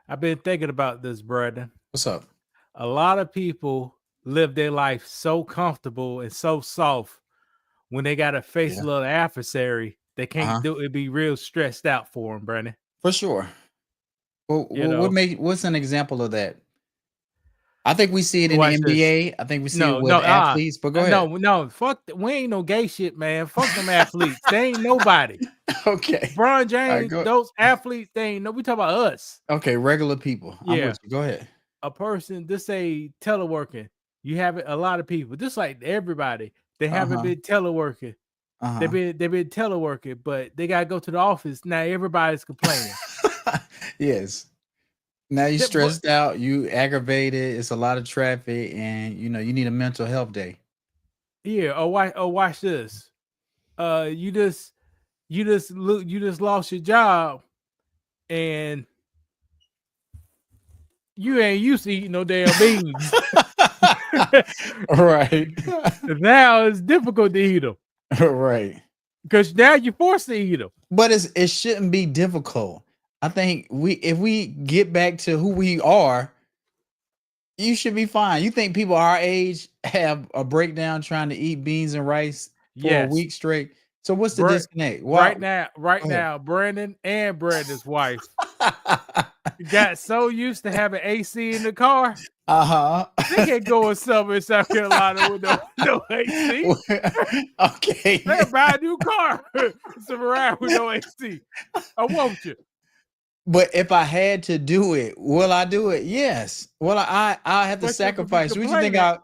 I've been thinking about this, brother. What's up? A lot of people live their life so comfortable and so soft when they got to face Yeah. a little adversary, they can't Uh-huh. do it. Be real stressed out for them, Brandon. For sure. Well, You what know, make what's an example of that? I think we see it in the watch this. NBA. I think we see it No, with no, athletes, but go ahead. no, no. Fuck. We ain't no gay shit, man. Fuck them athletes. They ain't nobody. Okay. LeBron All right, James, go. those athletes, they ain't no. We talk about us. Okay, regular people. I'm Yeah, with you. Go ahead. a person. This say teleworking. You have a lot of people, just like everybody. They haven't Uh-huh. been teleworking. They've Uh-huh. been they've been teleworking, but they gotta go to the office. Now everybody's complaining. Yes. Now you But stressed out, you aggravated, it's a lot of traffic, and you need a mental health day. yeah, watch this. You just lost your job and you ain't used to eating no damn beans. Right. Now it's difficult to eat them Right. because now you're forced to eat them. But it shouldn't be difficult. I think if we get back to who we are, you should be fine. You think people our age have a breakdown trying to eat beans and rice for a Yes, week straight? So what's the Br- disconnect? Why? right Go ahead. now, Brandon and Brandon's wife got so used to having AC in the car. Uh-huh. They can't go in summer in South Carolina with no AC. They Okay. buy a new car. It's a ride with no AC. I want you. But if I had to do it, will I do it? Yes. Well, I have to But you're gonna be sacrifice. What you think complaining. I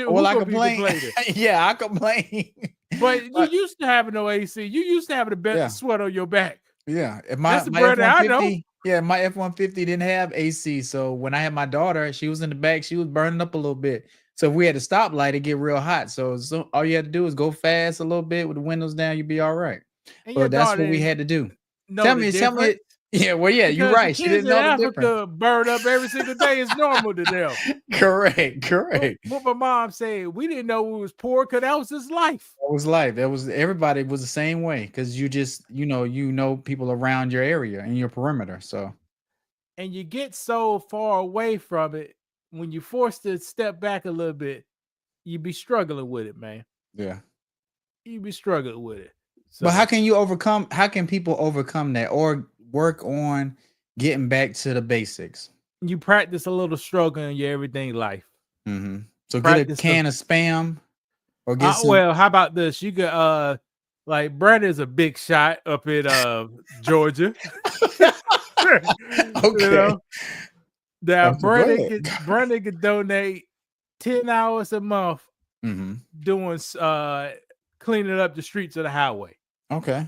will Who I gonna be complain? complaining? Yeah, I complain. But you But used to having no AC. You used to having a better yeah, sweat on your back. yeah. If That's the my brother I know. F-150, yeah, my F-150 didn't have AC. So when I had my daughter, she was in the back, she was burning up a little bit. So if we had a stoplight, it get real hot. So all you had to do is go fast a little bit with the windows down, you'd be all right. And your But that's daughter what we didn't had to do. know the Tell me, difference yeah, well, yeah, you're because the right. She kids didn't in know the difference. Africa burn up every single day. It's normal to them. Correct, What, correct. what my mom said, we didn't know we was poor because that was his life. That was life. That was everybody was the same way because you just you know people around your area and your perimeter. So And you get so far away from it when you're forced to step back a little bit, you be struggling with it, man. yeah. You be struggling with it. But how So can you overcome? How can people overcome that or work on getting back to the basics? you practice a little struggle in your everyday life. So get a Practice the can of spam or get some. well, how about this? You could like Brandon's a big shot up in Georgia. you Okay. know, that Okay, go ahead. Brandon could donate 10 hours a month hmm doing cleaning up the streets of the highway. Okay.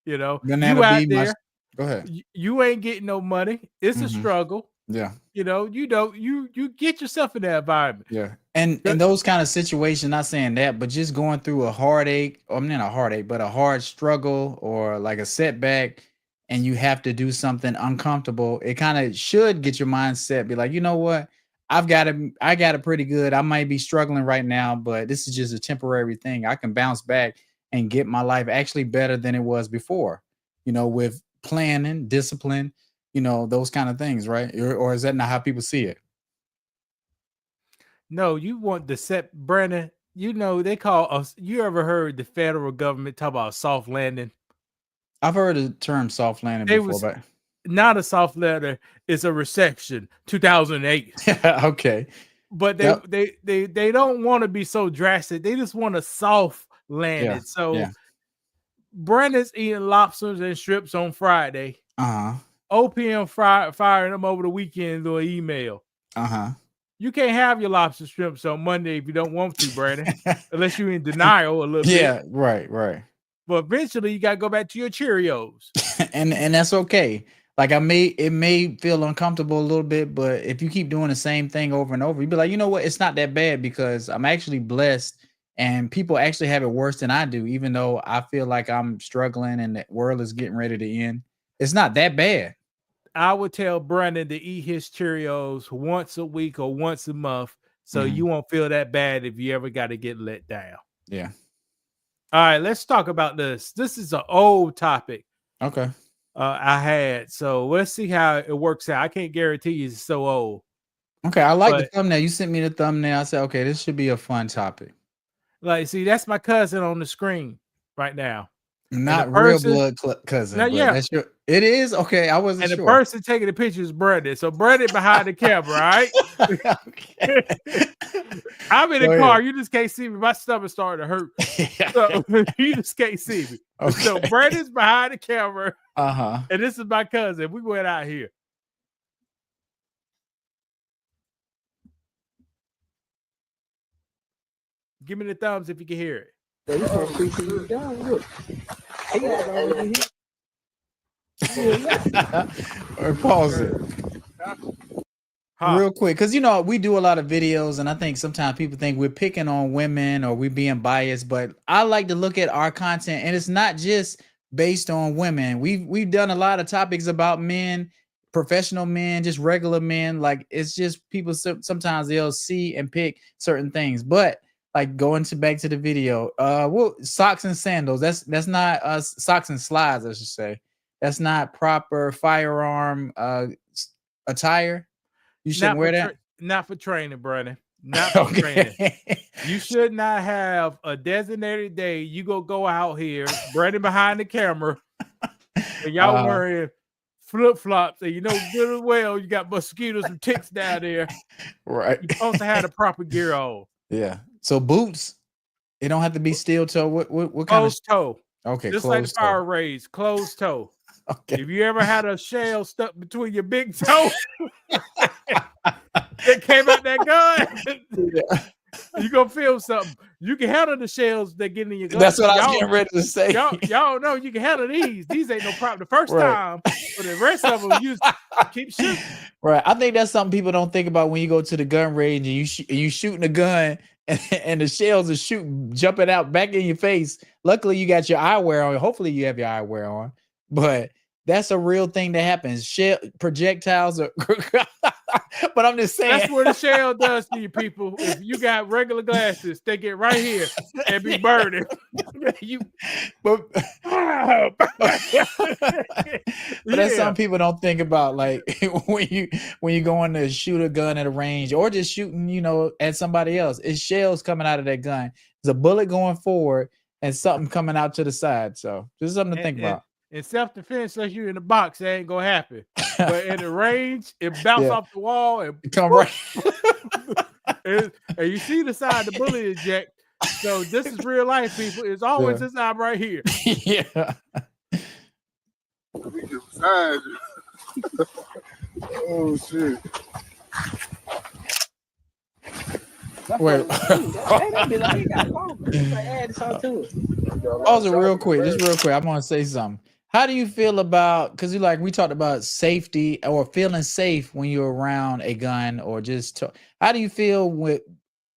You know, Then you that'll be out my. there, Go ahead. you ain't getting no money. It's a hmm struggle. Yeah. You don't you get yourself in that environment. Yeah. And those kind of situations, not saying that, but just going through a heartache, or not a heartache, but a hard struggle or like a setback, and you have to do something uncomfortable, it kind of should get your mindset be like, you know what? I got it pretty good. I might be struggling right now, but this is just a temporary thing. I can bounce back and get my life actually better than it was before, with planning, discipline, those kind of things, right? Or is that not how people see it? No, you want to set Brandon. You know they call us. You ever heard the federal government talk about a soft landing? I've heard the term soft landing They before, was but not a soft landing. It's a recession. 2008. okay. But they Yep. they they they don't want to be so drastic. They just want a soft Yeah. landing. So Yeah. Brandon's eating lobsters and strips on Friday. Uh-huh. OPM firing them over the weekend through an email. Uh-huh. You can't have your lobster strips on Monday if you don't want to, Brandon, unless you're in denial a little bit. Yeah, right, right. But eventually, you gotta go back to your Cheerios. And that's okay. Like it may feel uncomfortable a little bit, but if you keep doing the same thing over and over, you'd be like, you know what? It's not that bad because I'm actually blessed and people actually have it worse than I do, even though I feel like I'm struggling and the world is getting ready to end. It's not that bad. I would tell Brandon to eat his Cheerios once a week or once a month, so hmm you won't feel that bad if you ever got to get let down. Yeah. All right, let's talk about this. This is an old topic. Okay. I had. So let's see how it works out. I can't guarantee you it's so old. Okay, I like the But thumbnail. You sent me the thumbnail. I said, okay, this should be a fun topic. like, see, that's my cousin on the screen right now. And the Not real person, blood now, cousin, but yeah, that's your. It is okay. I wasn't and the sure. person taking the picture is Brandon. So Brandon behind the camera, right? Okay. I'm in the Go car. ahead. You just can't see me. My stomach's starting to hurt. Yeah. So you just can't see me. So Okay. Brandon's behind the camera, Uh-huh. and this is my cousin. We went out here. Give me the thumbs if you can hear it. Or pause it. Huh. Real quick, because you know we do a lot of videos, and I think sometimes people think we're picking on women or we're being biased, but I like to look at our content, and it's not just based on women. We've done a lot of topics about men, professional men, just regular men. Like it's just people sometimes they'll see and pick certain things, but like going to back to the video, well, socks and sandals. That's not socks and slides, I should say. That's not proper firearm attire. You shouldn't wear that? Not for training, Brandon. Not for training. You should not have a designated day. You go out here, Brandon behind the camera, and y'all wearing flip-flops, and you know good and well you got mosquitoes and ticks down there. Right. You're supposed to have the proper gear on. Yeah. So boots, it don't have to be steel toe. What kind of closed toe? Okay, just like the closed toe. fire rays, closed toe. Okay. If you ever had a shell stuck between your big toe that came out that gun, you gonna feel something. You can handle the shells that get in your gun. That's what I was getting ready to say. Y'all know you can handle these. These ain't no problem the first time, but the rest of them you just keep shooting. Right. I think that's something people don't think about when you go to the gun range and you shooting a gun and the shells are jumping out back in your face. Luckily, you got your eyewear on. Hopefully, you have your eyewear on. But that's a real thing that happens. Shell projectiles are. But I'm just saying that's what a shell does to you people. If you got regular glasses, they get right here and be burning. But that's something people don't think about. Like when you going to shoot a gun at a range or just shooting, at somebody else, it's shells coming out of that gun. There's a bullet going forward and something coming out to the side. So just something to think about. In self-defense, unless you're in the box, that ain't gonna happen. But in the range, it bounce off the wall and come right. and you see the side the bullet eject. So this is real life, people. It's always this side right here. Yeah. Oh shit. Wait. Also, real quick. I'm gonna say something. How do you feel about, because we talked about safety or feeling safe when you're around a gun or just how do you feel with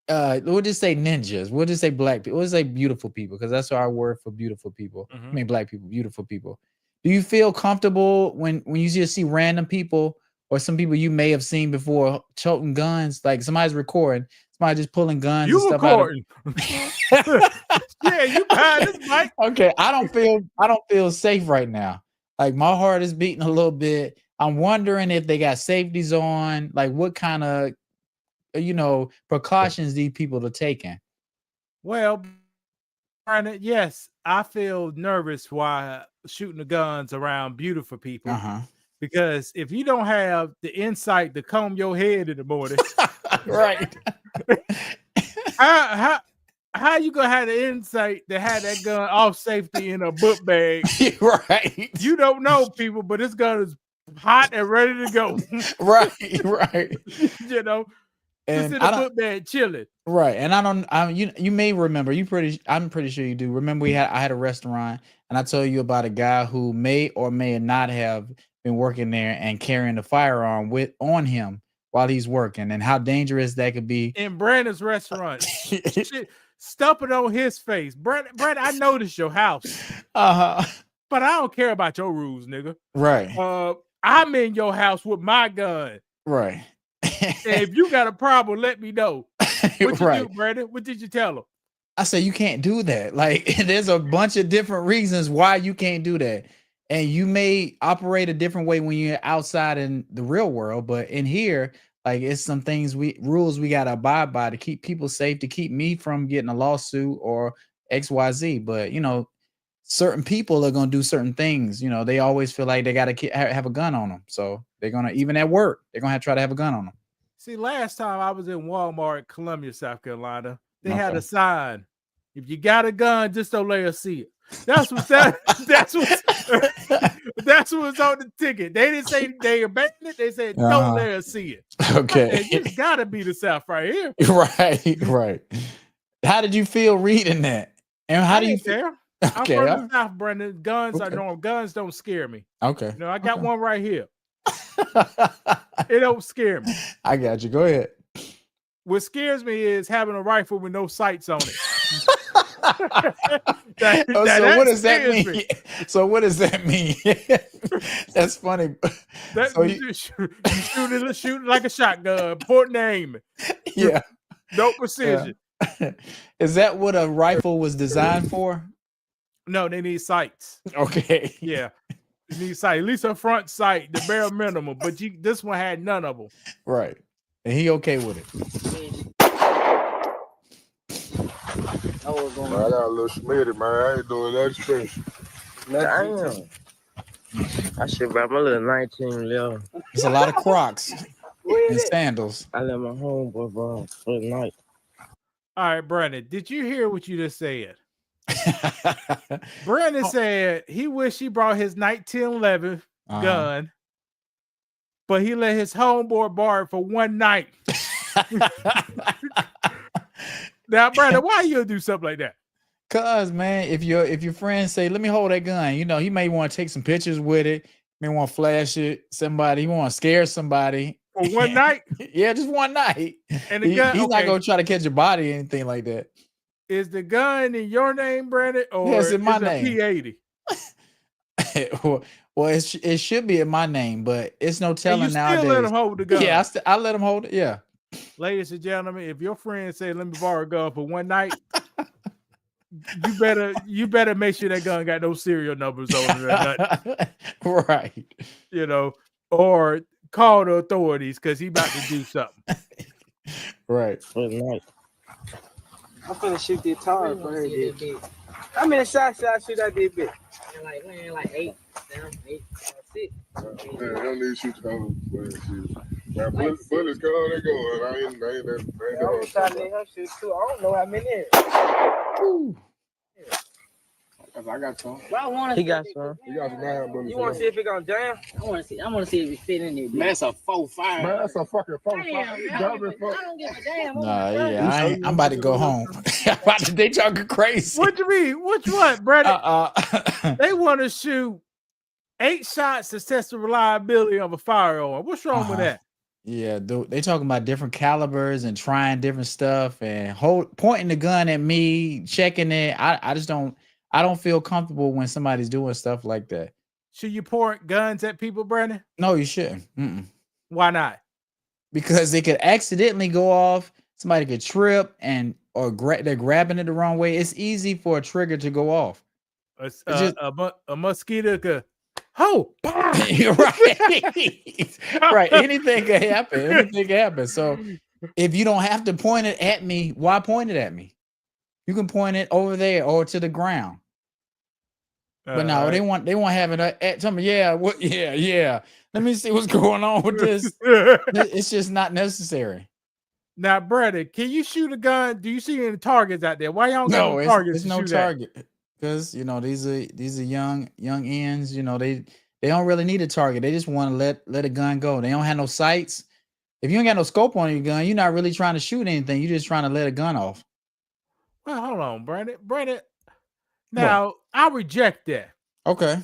we'll just say ninjas, we'll just say black people, we'll just say beautiful people, because that's our word for beautiful people. I mean black people, beautiful people. Do you feel comfortable when you just see random people or some people you may have seen before toting guns, like somebody's recording, somebody just pulling guns and stuff recording. Yeah, you behind this mic. Okay, I don't feel safe right now. Like my heart is beating a little bit. I'm wondering if they got safeties on, like what kind of precautions these people are taking. Well, Brandon, yes, I feel nervous while shooting the guns around beautiful people. Because if you don't have the insight to comb your head in the morning, right? How you gonna have the insight to have that gun off safety in a book bag? Right. You don't know, people, but this gun is hot and ready to go. Right. And in a book bag chilling. Right. And you may remember, I'm pretty sure you do. Remember I had a restaurant and I told you about a guy who may or may not have been working there and carrying a firearm on him while he's working, and how dangerous that could be. In Brandon's restaurant. Shit, stump it on his face. Brandon, I noticed your house. But I don't care about your rules, nigga. Right. I'm in your house with my gun. Right. And if you got a problem, let me know. What you do, Brandon? What did you tell him? I said you can't do that. Like, there's a bunch of different reasons why you can't do that. And you may operate a different way when you're outside in the real world, but in here, like it's some things rules we gotta abide by to keep people safe, to keep me from getting a lawsuit or XYZ. But certain people are gonna do certain things. They always feel like they gotta have a gun on them. So they're gonna, even at work, they're gonna try to have a gun on them. See, last time I was in Walmart, Columbia, South Carolina, they had a sign. If you got a gun, just don't let us see it. That's what's on the ticket. They didn't say they abandoned it. They said don't let us see it. Okay. It's gotta be the South right here. Right. How did you feel reading that? And how do you feel? Okay, I'm from the South, Brendan. Guns are normal. Guns don't scare me. Okay. I got one right here. It don't scare me. I got you. Go ahead. What scares me is having a rifle with no sights on it. What does that mean? So what does that mean? That's funny. So you shoot like a shotgun, point and aim. Yeah. No precision. Yeah. Is that what a rifle was designed for? No, they need sights. Okay. Yeah. You need sight, at least a front sight, the bare minimum. But this one had none of them. Right. And he okay with it. I got a little smitty, man. I ain't doing that special. Damn. I should buy my little 19 left. There's a lot of Crocs and sandals. I let my homeboy borrow for the night. All right, Brandon, did you hear what you just said? Brandon said he wished he brought his 1911 gun, but he let his homeboy borrow it for one night. Now, Brandon, why you do something like that? Cause man, if your friends say, "Let me hold that gun," he may want to take some pictures with it, may want to flash it. Somebody, he want to scare somebody for one night. Yeah, just one night. And the gun, he's not gonna try to catch a body or anything like that. Is the gun in your name, Brandon, or yes, in my name? P80. Well, it should be in my name, but it's no telling nowadays. Still let him hold the gun. Yeah, I let him hold it. Yeah. Ladies and gentlemen, if your friend say, "Let me borrow a gun for one night," you better make sure that gun got no serial numbers on it. Right. Or call the authorities because he about to do something. Right. For the night. I'm finna shoot the tar for her. How many shots should I shoot that big bitch? Like 8. Down 8, 6. Man, I don't need to shoot the whole man, bullets come, they go. And I ain't I'm trying to let her shoot too. I don't know how many. I got some. Well, he got some. You got some 9 bullets. You want to see if it gonna jam? I want to see if it fit in there. Man, that's a 4-5. Man, that's a fucking 4-5. I don't give a damn. Nah, yeah, I'm about to go home. They talking crazy. What you mean? Which one, Brandon? They want to shoot 8 shots to test the reliability of a firearm. What's wrong with that? Yeah, they talking about different calibers and trying different stuff and pointing the gun at me, checking it. I just don't feel comfortable when somebody's doing stuff like that. Should you point guns at people, Brandon? No, you shouldn't. Why not? Because they could accidentally go off. Somebody could trip or they're grabbing it the wrong way. It's easy for a trigger to go off. A mosquito could. Oh, right. Right. Anything can happen. So if you don't have to point it at me, why point it at me? You can point it over there or to the ground. But no, right. they want having at something. Yeah, yeah. Let me see what's going on with this. It's just not necessary. Now, Brandon, can you shoot a gun? Do you see any targets out there? Why y'all got no targets? There's no target because these are young ends. They don't really need a target. They just want to let a gun go. They don't have no sights. If you ain't got no scope on your gun, you're not really trying to shoot anything. You're just trying to let a gun off. Well, hold on, Brandon. Now, I reject that. Okay.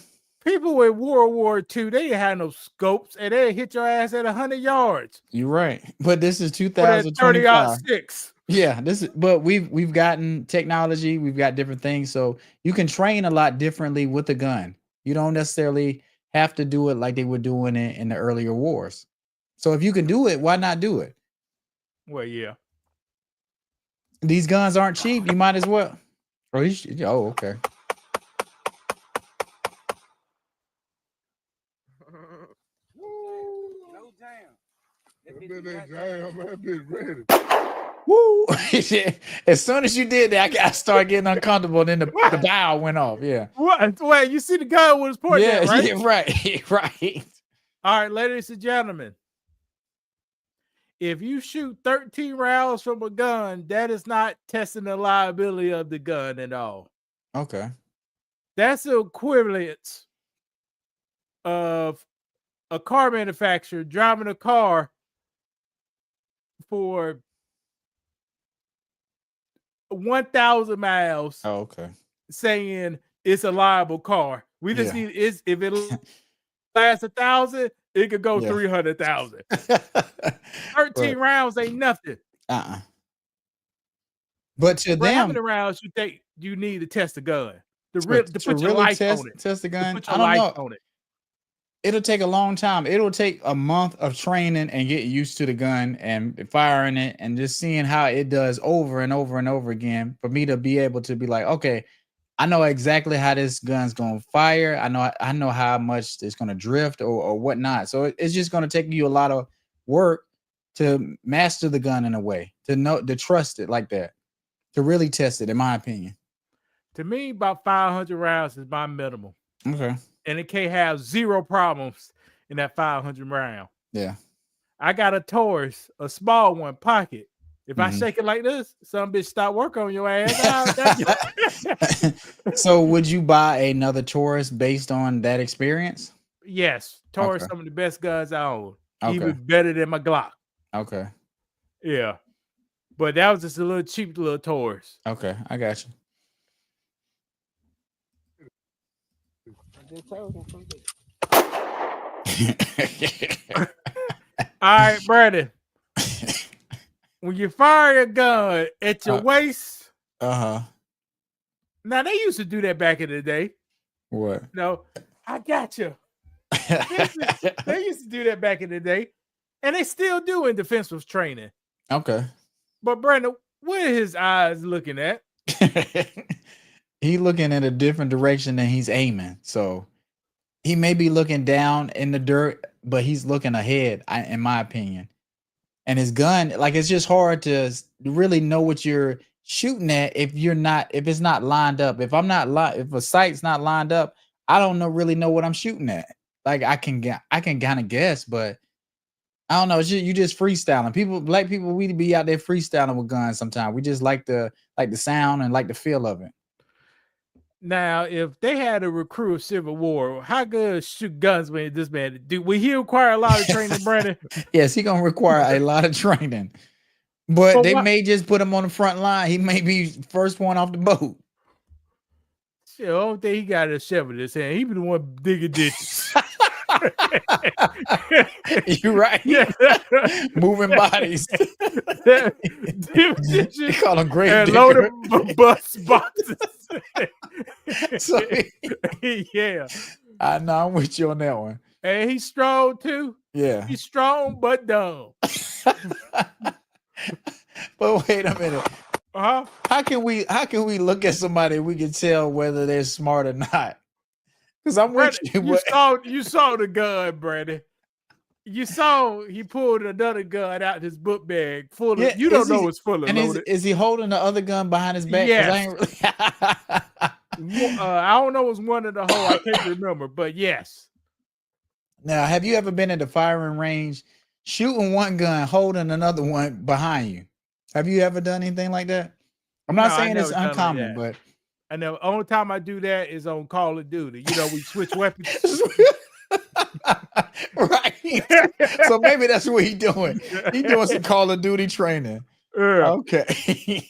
People with World War II, they didn't have no scopes, and they hit your ass at 100 yards. You're right, but this is 2025. 30-06. Yeah, but we've gotten technology, we've got different things, so you can train a lot differently with a gun. You don't necessarily have to do it like they were doing it in the earlier wars. So if you can do it, why not do it? Well, yeah. These guns aren't cheap. You might as well. Oh, okay. That bitch jam, man. That bitch ready. Woo! As soon as you did that, I started getting uncomfortable, and then the bow went off. Yeah. What? Wait, you see the gun with his pointing Yeah, at, right? yeah, right, right. All right, ladies and gentlemen. If you shoot 13 rounds from a gun, that is not testing the liability of the gun at all. Okay. That's the equivalent of a car manufacturer driving a car for 1,000 miles. Oh, okay. Saying it's a liable car. We just Yeah. need if it lasts 1,000, it could go Yeah. 300,000. 13 rounds ain't nothing. But to Bro, how them, many rounds you think you need to test a gun? To put your really life test on it. the gun, Put your I don't life know. on it. It'll take a long time. It'll take a month of training and getting used to the gun and firing it and just seeing how it does over and over and over again for me to be able to be like, okay, I know exactly how this gun's gonna fire. I know how much it's gonna drift or whatnot. So it's just gonna take you a lot of work to master the gun in a way, to trust it like that, to really test it, in my opinion. To me, about 500 rounds is my minimum. Okay. And it can't have zero problems in that 500 round. Yeah. I got a Taurus, a small one, pocket. If I shake it like this, some bitch stop work on your ass. So would you buy another Taurus based on that experience? Yes. Taurus, some of the best guns I own. Okay. Even better than my Glock. Okay. Yeah. But that was just a little cheap little Taurus. Okay, I got you. All right, Brandon. When you fire a gun at your waist, now they used to do that back in the day. What? No, I got you. They used to do that back in the day, and they still do in defensive training. Okay. But Brandon, what are his eyes looking at? He looking in a different direction than he's aiming. So he may be looking down in the dirt, but he's looking ahead, in my opinion. And his gun, like, it's just hard to really know what you're shooting at if it's not lined up. If a sight's not lined up, I don't really know what I'm shooting at. Like, I can kind of guess, but I don't know. It's just, you just freestyling. Black people, we be out there freestyling with guns sometimes. We just like the sound and like the feel of it. Now, if they had a recruit of Civil War, how good shoot guns when this man do? Will he require a lot of training, Brandon? Yes, he gonna require a lot of training. But they may just put him on the front line. He may be first one off the boat. Shit, I don't think he got a shovel in his hand. He be the one digging ditches. You're right. Yeah. Moving bodies. They call him grave and digger. Loaded bus boxes. So yeah. I know, I'm with you on that one. And he's strong too. Yeah. He's strong but dumb. But wait a minute. How can we look at somebody and we can tell whether they're smart or not? Because I'm with you. You saw the gun, Brandon. You saw he pulled another gun out his book bag full of. You don't know it's full of loaded. Is he holding the other gun behind his back? Yes. I don't know. It was one of the whole. I can't remember, but yes. Now, have you ever been at the firing range, shooting one gun, holding another one behind you? Have you ever done anything like that? I'm not saying it's uncommon, but I know. Only time I do that is on Call of Duty. You know, we switch weapons. Right. So maybe that's what he's doing. He's doing some Call of Duty training. Yeah. Okay.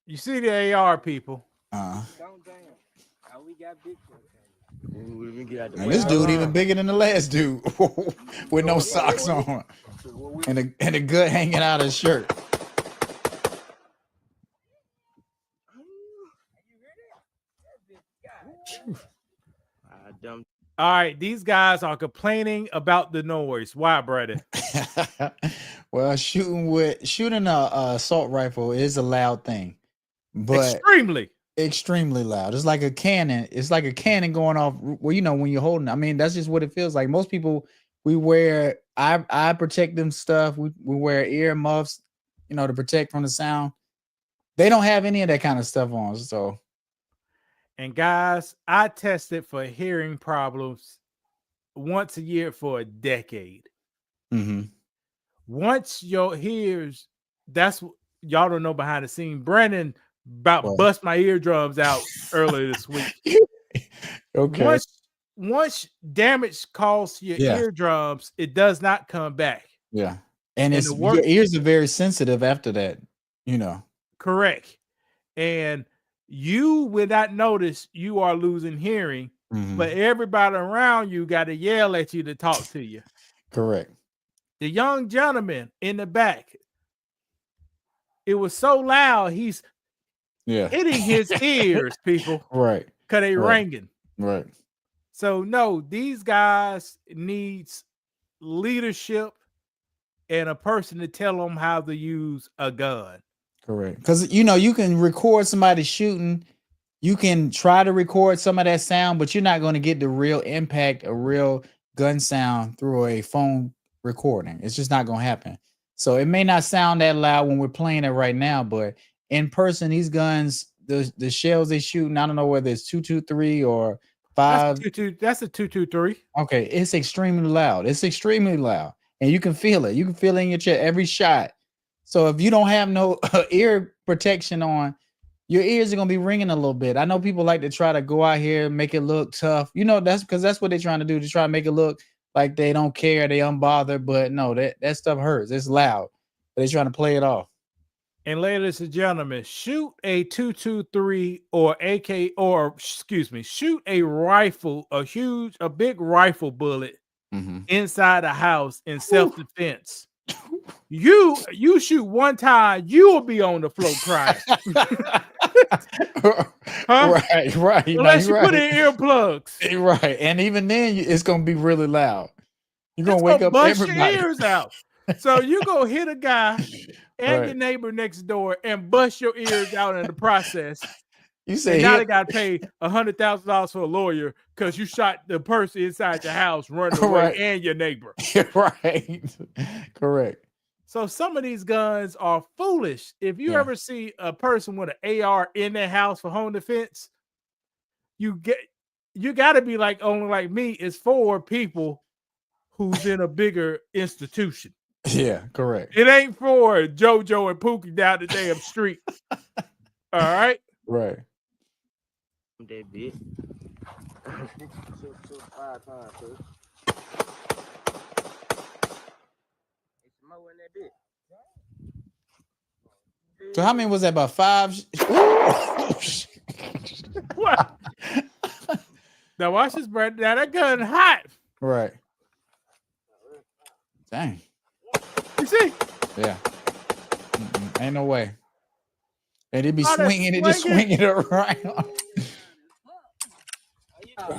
You see the AR people. And this dude even bigger than the last dude with no socks on and a gut hanging out of his shirt. All right, these guys are complaining about the noise. Why, Brandon? Well, shooting a assault rifle is a loud thing. but extremely loud. It's like a cannon. It's like a cannon going off. Well, you know, when you're holding. I mean, that's just what it feels like. Most people, we wear eye protective stuff. We wear ear muffs, you know, to protect from the sound. They don't have any of that kind of stuff on. So, and guys, I tested for hearing problems once a year for a decade. Once your ears, that's y'all don't know behind the scene. Brandon bust my eardrums out earlier this week. Okay. Once damage caused your eardrums, it does not come back. Yeah. And it's your ears are very sensitive after that, you know. Correct. And you will not notice you are losing hearing, but everybody around you got to yell at you to talk to you. Correct. The young gentleman in the back, it was so loud, he's hitting his ears, people. Right. Because they ringing. Right. So, no, these guys needs leadership and a person to tell them how to use a gun. Correct. Because, you know, you can record somebody shooting. You can try to record some of that sound, but you're not going to get the real impact, a real gun sound through a phone recording. It's just not going to happen. So it may not sound that loud when we're playing it right now, but in person, these guns, the shells they shooting, I don't know whether it's 223 or 5. That's a 223. Okay, it's extremely loud. It's extremely loud, and you can feel it. You can feel it in your chest every shot. So if you don't have no ear protection on, your ears are gonna be ringing a little bit. I know people like to try to go out here and make it look tough. You know, that's because that's what they're trying to do, to try to make it look like they don't care, they unbothered. But no, that stuff hurts. It's loud. But they're trying to play it off. And ladies and gentlemen, shoot a 223 or AK, or excuse me, shoot a rifle, a big rifle bullet inside a house in self-defense. You shoot one time, you will be on the floor crying. Right. Unless you put in earplugs. Right. And even then, it's going to be really loud. You're going to wake up everybody. Bust your ears out. So you go hit a guy and your neighbor next door and bust your ears out in the process. You say now they got to pay $100,000 for a lawyer because you shot the person inside your house running away and your neighbor. Right. Correct. So some of these guns are foolish. If you ever see a person with an AR in their house for home defense, you got to be like, only like me, is for people who's in a bigger institution. Yeah, correct. It ain't for JoJo and Pookie down the damn street. All right? Right. That bit. So how many was that? About 5? What? Now watch this, Brad. Now that gun hot. Right. Dang. You see? Yeah. Ain't no way. And it be swinging it, just swinging it around.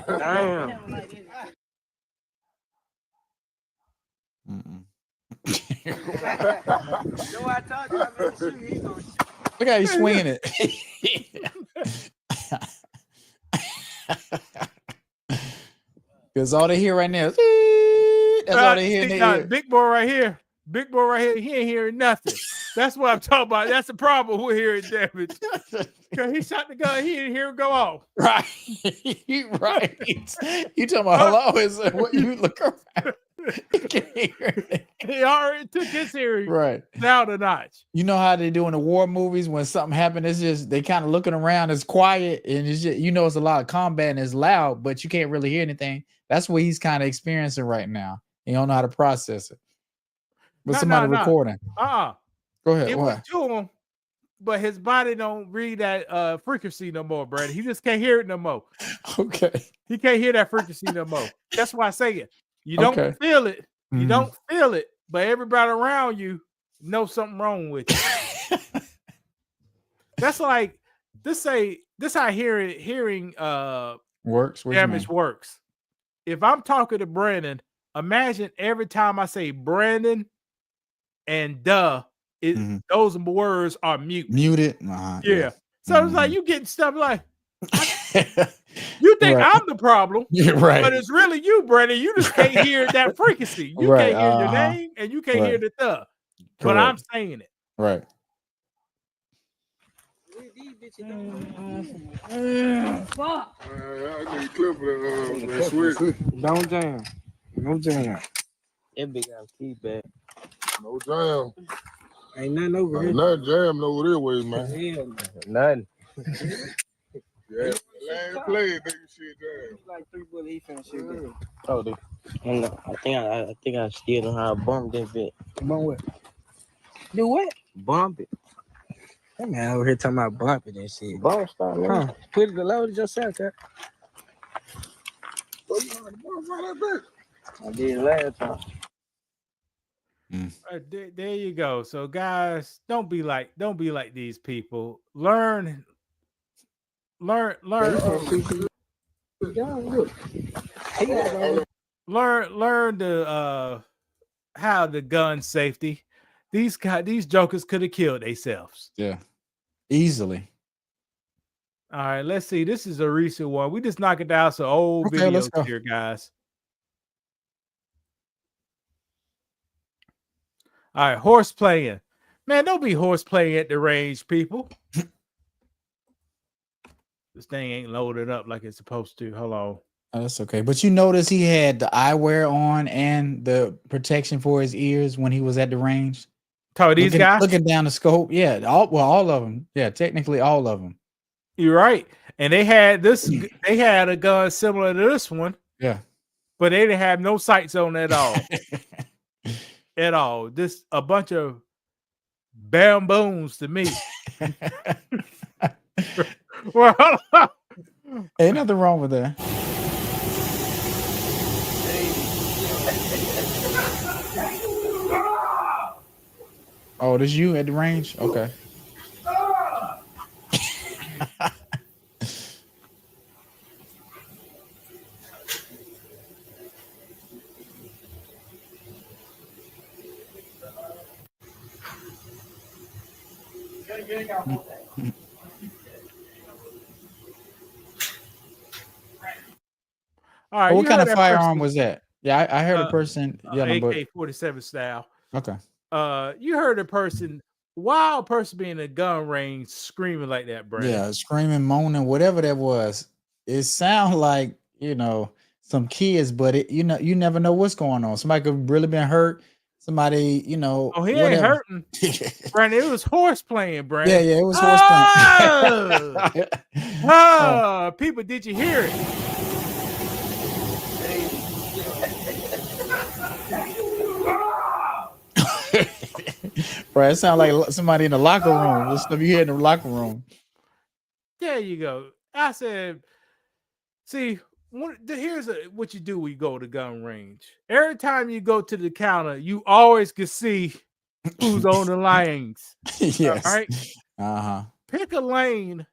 Damn. Look how he's swinging it. Because all they hear right now is that's all they hear. Big boy right here. Big boy right here. He ain't hearing nothing. That's what I'm talking about. That's the problem with hearing damage. Because he shot the gun, he didn't hear it go off. Right. Right. You talking about hello? Is what you look around. You can hear it. He already took his hearing down a notch. You know how they do in the war movies when something happened, it's just they kind of looking around, it's quiet, and it's just, you know, it's a lot of combat and it's loud, but you can't really hear anything. That's what he's kind of experiencing right now. He don't know how to process it. But somebody recording. Go ahead. It went to him, but his body don't read that frequency no more, Brady. He just can't hear it no more. Okay. He can't hear that frequency no more. That's why I say it. You don't feel it. You don't feel it, but everybody around you knows something wrong with you. That's like this how hearing works. Damage works. If I'm talking to Brandon, imagine every time I say Brandon and those words are mute. Muted. Yeah. So it's like you getting stuff like you think Right. I'm the problem, Yeah, right. but it's really you, Brandon. You just can't hear that frequency. You Right, can't hear your uh-huh. name and you can't hear Right. the stuff. But I'm Correct. saying it. Right. Fuck. I need a clip of that switch. Don't jam. No jam. That big ass feedback. No jam. Ain't nothing over here. Ain't nothing jamming over there way, man. Hell no. Nothing. Yeah. Last play, nigga, shit jam. Like 3 bullet, he finna shoot that. Oh, dude. I think I still know how to bump that bit. Bump what? Do what? Bump it. That man over here talking about bumping that shit. Bump start, man. Huh? Put it loaded yourself, Cat. Oh, you know how to bump right that I did last time. There you go. So guys, don't be like these people. Learn look. learn the how the gun safety. These jokers could have killed themselves. Yeah. Easily. All right, let's see. This is a recent one. We just knock it down some old Okay, let's videos go. here, guys. All right, horse playing. Man, don't be horse playing at the range, people. This thing ain't loaded up like it's supposed to. Hold on. Oh, that's okay. But you notice he had the eyewear on and the protection for his ears when he was at the range. Talk these guys looking down the scope. Yeah, all of them. Yeah, technically all of them. You're right. And they had this. They had a gun similar to this one. Yeah, but they didn't have no sights on it at all. At all. Just a bunch of bamboos to me. Well, ain't nothing wrong with that. Oh, this you at the range? Okay. all right, What kind of firearm was that? Yeah, I heard a person yelling, but AK-47 style. okay. You heard a person, wild person being in a gun range screaming like that, Brandon. Yeah, screaming, moaning, whatever that was. It sounds like, some kids, but you never know what's going on. Somebody could really been hurt. Somebody, he whatever. ain't hurting. Brandon, it was horse playing, Brandon. Yeah, it was horse playing. People, did you hear it? Right, it sounds like somebody in the locker room. This stuff you hear in the locker room. There you go. I said, see, here's what you do when you go to gun range. Every time you go to the counter, you always can see who's on the lanes. Yes. All right. Uh-huh. Pick a lane.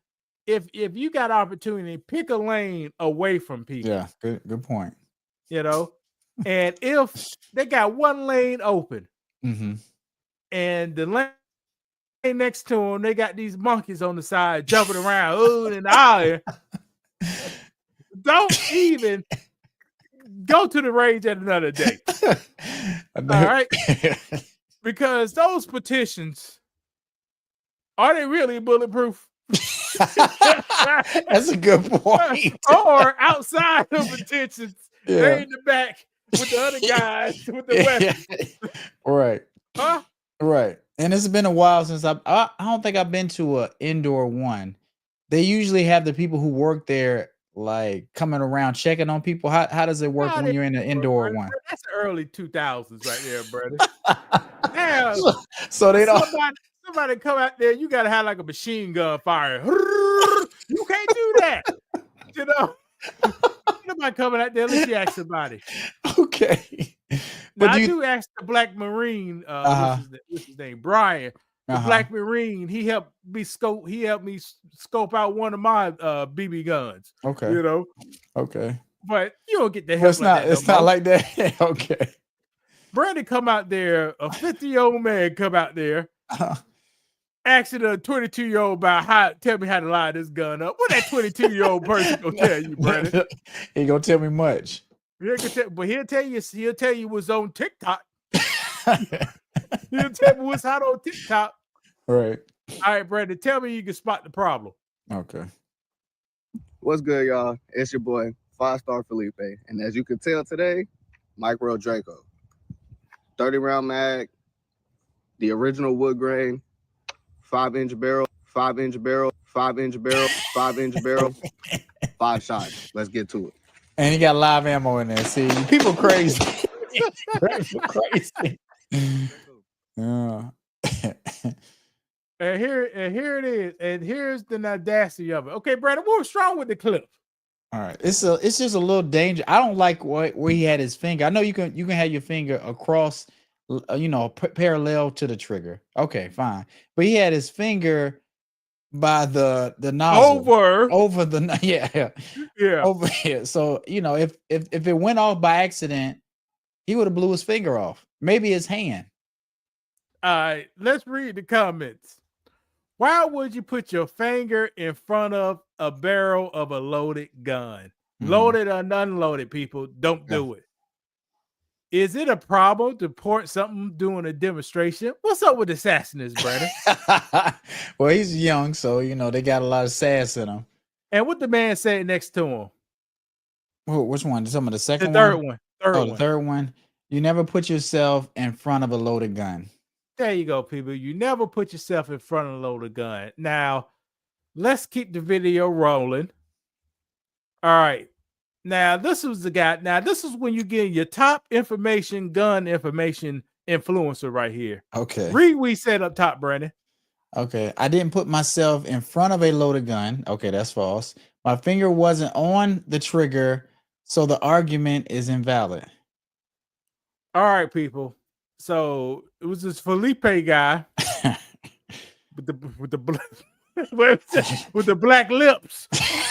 If you got opportunity, pick a lane away from people. Yeah, good point. And if they got one lane open, mm-hmm. and the lane next to them, they got these monkeys on the side jumping around, and the don't even go to the range at another day. All right? Because those petitions, are they really bulletproof? That's a good point. Or outside of petitions, they're in the back with the other guys with the weapons. Right. Huh? Right. And it's been a while since I don't think I've been to an indoor one. They usually have the people who work there like coming around checking on people. How does it work when you're in an indoor one? That's the early 2000s right there, brother. Damn. So they don't. Somebody come out there, you gotta have like a machine gun fire. You can't do that. Nobody coming out there. Let's ask somebody. Okay. But I do ask the Black Marine, what's his name? Brian. The Black Marine, he helped me scope out one of my BB guns. Okay. Okay. But you don't get the help. It's not like that. Okay. Brandon come out there, a 50-year-old man come out there, asking a 22-year-old about tell me how to line this gun up. What that 22-year-old person gonna tell you, Brandon? He gonna tell me much. But he'll tell you what's on TikTok. He'll tell me what's hot on TikTok. Right. All right, Brandon, tell me you can spot the problem. Okay. What's good, y'all? It's your boy, 5-star Felipe. And as you can tell today, Micro Draco. 30-round mag, the original wood grain, 5-inch barrel, 5-inch barrel, 5-inch barrel, 5-inch barrel, 5 shots. Let's get to it. And he got live ammo in there. See, people crazy. People crazy. Yeah. And here it is. And here's the audacity of it. Okay, Brandon, what was wrong with the clip? All right. It's just a little danger. I don't like where he had his finger. I know you can have your finger across, parallel to the trigger. Okay, fine. But he had his finger by the nozzle over the yeah over here. So if it went off by accident, he would have blew his finger off. Maybe his hand. All right, let's read the comments. Why would you put your finger in front of a barrel of a loaded gun? Mm-hmm. Loaded or unloaded, people, don't do it. Is it a problem to point something during a demonstration? What's up with assassins, Brandon? Well, he's young, so they got a lot of sass in him. And what the man said next to him? Oh, which one? Some of the second the third one. The third one. You never put yourself in front of a loaded gun. There you go, people. You never put yourself in front of a loaded gun. Now, let's keep the video rolling. All right. Now, this was the guy. Now, this is when you get your top information, gun information influencer right here. Okay. Read what he said up top, Brandon. Okay. I didn't put myself in front of a loaded gun. Okay, that's false. My finger wasn't on the trigger, so the argument is invalid. All right, people. So it was this Felipe guy with the black lips.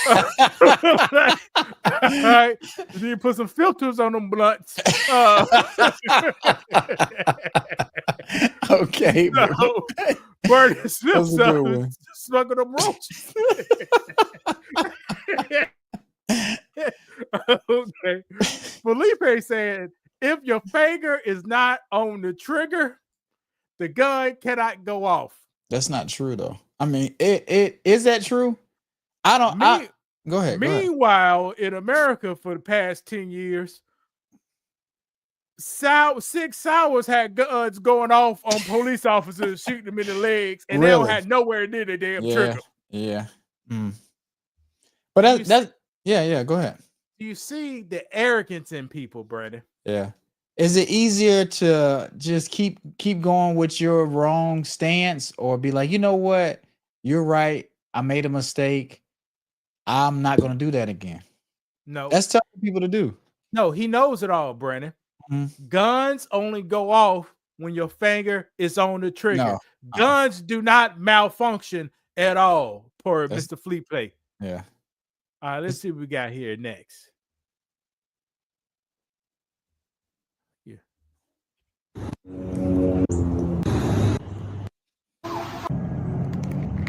All right, you put some filters on them blunts. Okay, so, burn his lips up, smoking them roaches. Okay, Felipe said, if your finger is not on the trigger, the gun cannot go off. That's not true, though. I mean, it is that true? I don't. Go ahead. Meanwhile, in America for the past 10 years, 6 hours had guns going off on police officers, shooting them in the legs, and they don't have nowhere near the damn trigger. Yeah. But that's yeah. Go ahead. You see the arrogance in people, Brandon. Yeah. Is it easier to just keep going with your wrong stance, or be like, you know what? You're right. I made a mistake. I'm not going to do that again. No. That's tough for people to do. No, he knows it all, Brandon. Mm-hmm. Guns only go off when your finger is on the trigger. No. Guns do not malfunction at all, poor Mr. Felipe. Yeah. All right, let's see what we got here next. Yeah.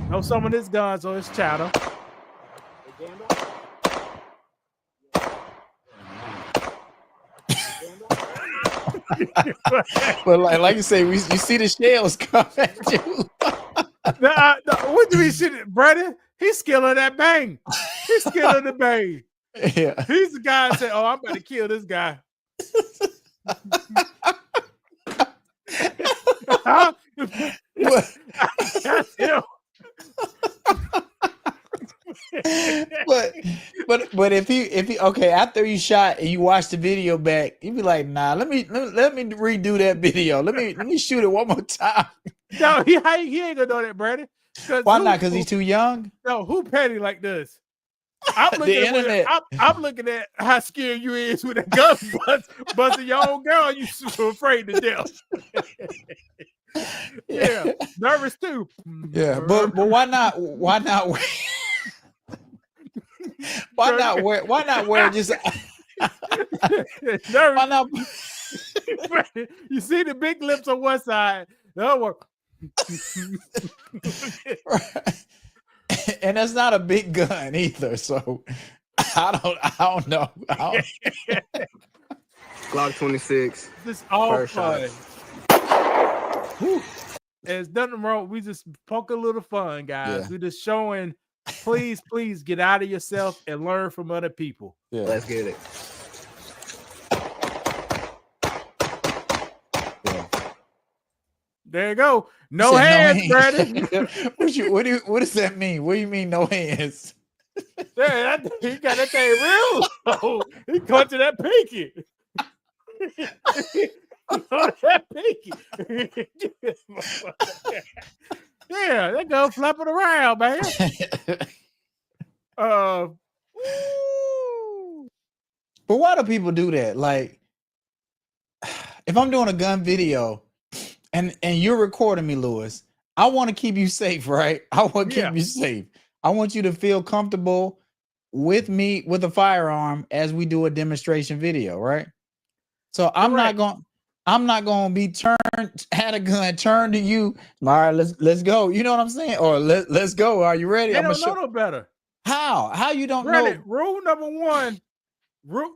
Know some of this guns on his channel. But like you say, you see the shells come at you. What do we see, Brandon? He's skilling that bang. He's skilling the bang. Yeah, he's the guy that said, "Oh, I'm about to kill this guy." but if he okay, after you shot and you watch the video back, you'd be like, nah, let me redo that video. Let me shoot it one more time. No, he ain't gonna know that, Brandon. Why not? Because he's too young? No, who petty like this? I'm looking at how scared you is with a gun busting your own girl. You so afraid to death. Yeah, nervous too. Yeah, but why not? Why not wear just? Why not? You see the big lips on one side, the other one. And that's not a big gun either. So I don't know. Glock 26. This all First shot. fun. Whew. There's nothing wrong. We just poke a little fun, guys. Yeah. We're just showing. Please get out of yourself and learn from other people. Yeah. Let's get it. There you go. No hands, Brandon. What does that mean? What do you mean no hands? Yeah, he got that thing real. Oh, he caught to that pinky. That pinky. Yeah, they go flapping around, man. But why do people do that? Like, if I'm doing a gun video and you're recording me, Lewis, I want to keep you safe, right? I want to keep you safe. I want you to feel comfortable with me with a firearm as we do a demonstration video, right? So I'm not going to be had a gun turned to you. All right, let's go. You know what I'm saying? Or let's go. Are you ready? They don't know no better. How you don't Brandon, know? Rule number one.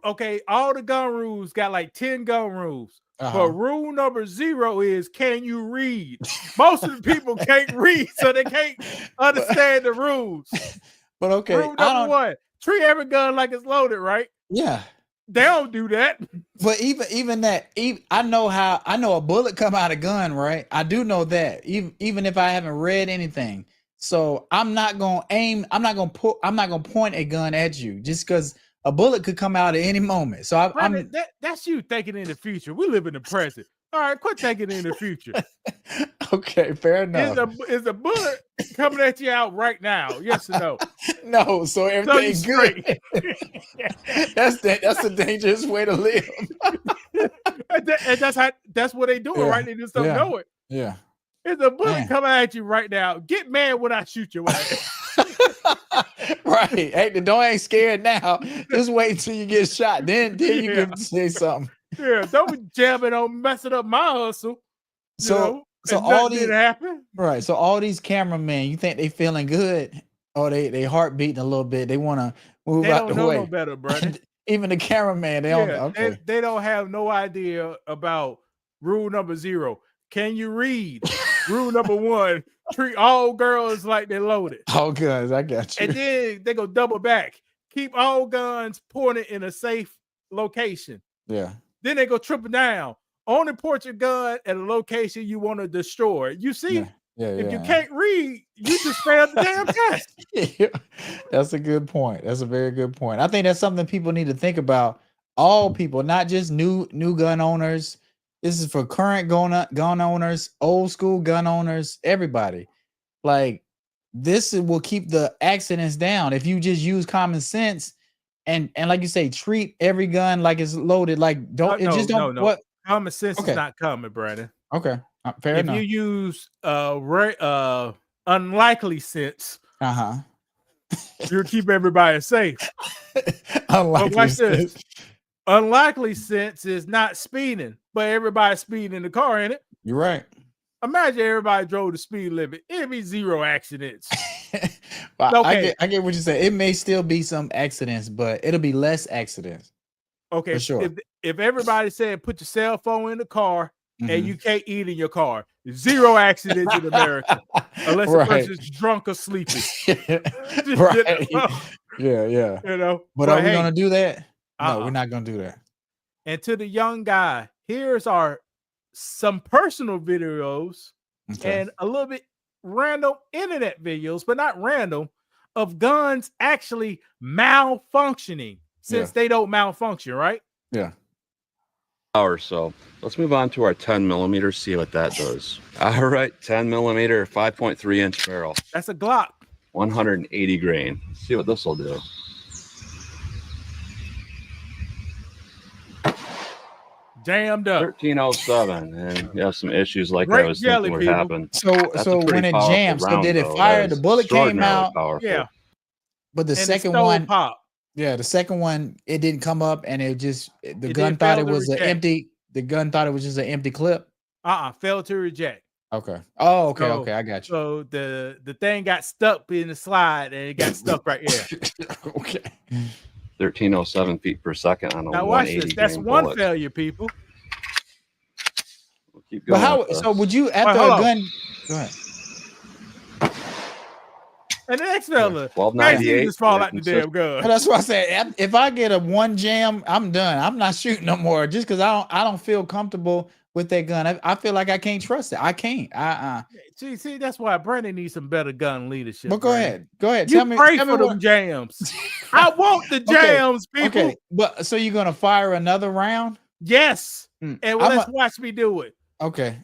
Okay, all the gun rules got like 10 gun rules. But rule number 0 is, can you read? Most of the people can't read, so they can't understand the rules. But okay, rule number 1, treat every gun like it's loaded, right? Yeah. They don't do that. But even that, I know a bullet come out of gun, right? I do know that, even if I haven't read anything. So I'm not gonna aim, I'm not gonna point a gun at you just because a bullet could come out at any moment. So Brandon, that's you thinking in the future. We live in the present. All right, quit thinking in the future. Okay, fair enough. Is a bullet coming at you out right now? Yes or no? No, so everything's good. That's a dangerous way to live. And that's what they doing, right? They just don't know it. Yeah. Is a bullet coming at you right now? Get mad when I shoot your ass. Right. Hey, don't ain't scared now. Just wait until you get shot. Then you can say something. Yeah, don't be jamming on messing up my hustle. So all these didn't happen. Right. So all these cameramen, you think they feeling good? Or they heart beating a little bit. They want to move out the way. They don't know no better, brother. Even the cameraman, they don't have no idea about rule number 0. Can you read? Rule number 1, treat all girls like they're loaded. All guns, I got you. And then they go double back. Keep all guns pointed in a safe location. Yeah. Then they go triple down. Only point your gun at a location you want to destroy. You see? If you can't read, you just failed the damn test. That's a good point. That's a very good point. I think that's something people need to think about. All people, not just new gun owners. This is for current gun owners, old school gun owners, everybody. Like, this will keep the accidents down if you just use common sense and like you say, treat every gun like it's loaded. Like, don't. What common sense is not coming, Brandon. Okay, fair enough. If you use unlikely sense, you'll keep everybody safe. Unlikely sense. Unlikely sense is not speeding, but everybody's speeding in the car, ain't it? You're right. Imagine everybody drove the speed limit. It'd be 0 accidents. Well, okay. I get what you say. It may still be some accidents, but it'll be less accidents. Okay, for sure. If everybody said put your cell phone in the car and you can't eat in your car, 0 accidents in America, unless the person's drunk or sleepy. Right. Yeah. You know, but are we gonna do that? No, we're not gonna do that. And to the young guy, here's some personal videos and a little bit random internet videos, but not random, of guns actually malfunctioning since they don't malfunction, right? Yeah. So let's move on to our 10 millimeter, see what that does. All right, 10 millimeter, 5.3 inch barrel. That's a Glock. 180 grain. Let's see what this will do. Jammed up. 1307, and you have some issues like I was thinking would happen. So when it jammed, so did it fire? The bullet came out. Powerful. Yeah. But the second one pop. Yeah, the second one, it didn't come up, and the gun thought it was an empty. The gun thought it was just an empty clip. Failed to reject. Okay. Oh, okay, So- okay. I got you. So the thing got stuck in the slide and it got stuck right there. Okay. 1307 feet per second on a Now watch 180 this. That's grain one bullet. failure, people. We'll keep But going how? with So this. would you after hold a on. gun? Go ahead. And the next fella, 1298, magazine just fall yeah, out the damn gun. But that's why I said if I get a one jam, I'm done. I'm not shooting no more just because I don't feel comfortable with that gun. I feel like I can't trust it. I can't. See, that's why Brandon needs some better gun leadership. But go Brandon. ahead. Go ahead. You Tell me. pray Tell me for them what. jams. I want the Okay, jams, people. Okay. But so you're gonna fire another round? Yes. Mm, And I'm let's watch me do it. Okay.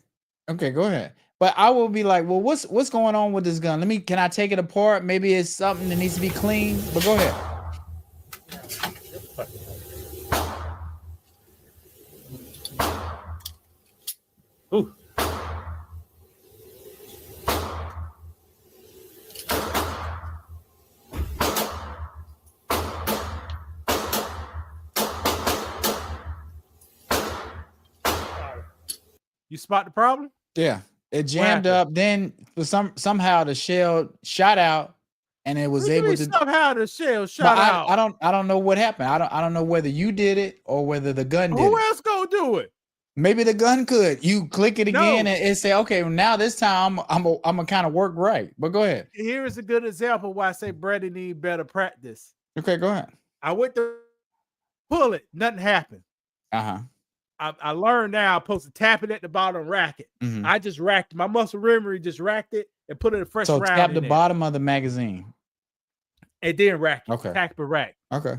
Okay. Go ahead. But I will be like, well, what's going on with this gun? Can I take it apart? Maybe it's something that needs to be cleaned. But go ahead. Ooh. You spot the problem? Yeah. It jammed up. Then for somehow the shell shot out, and it was What you able mean to. somehow the shell But shot out. I don't know what happened. I don't know whether you did it or whether the gun did Who it. else gonna do it? Maybe the gun could. You click it again No. and it say, okay, well, now this time I'm gonna kind of work right. But go ahead. Here is a good example why I say Brady need better practice. Okay, go ahead. I went to pull it, nothing happened. Uh-huh. I learned now I'm supposed to tap it at the bottom, rack it. Mhm. I just racked my muscle memory, just racked it and put it a fresh So round tap in the there. bottom of the magazine. It didn't rack it. Okay. Tap a rack. Okay.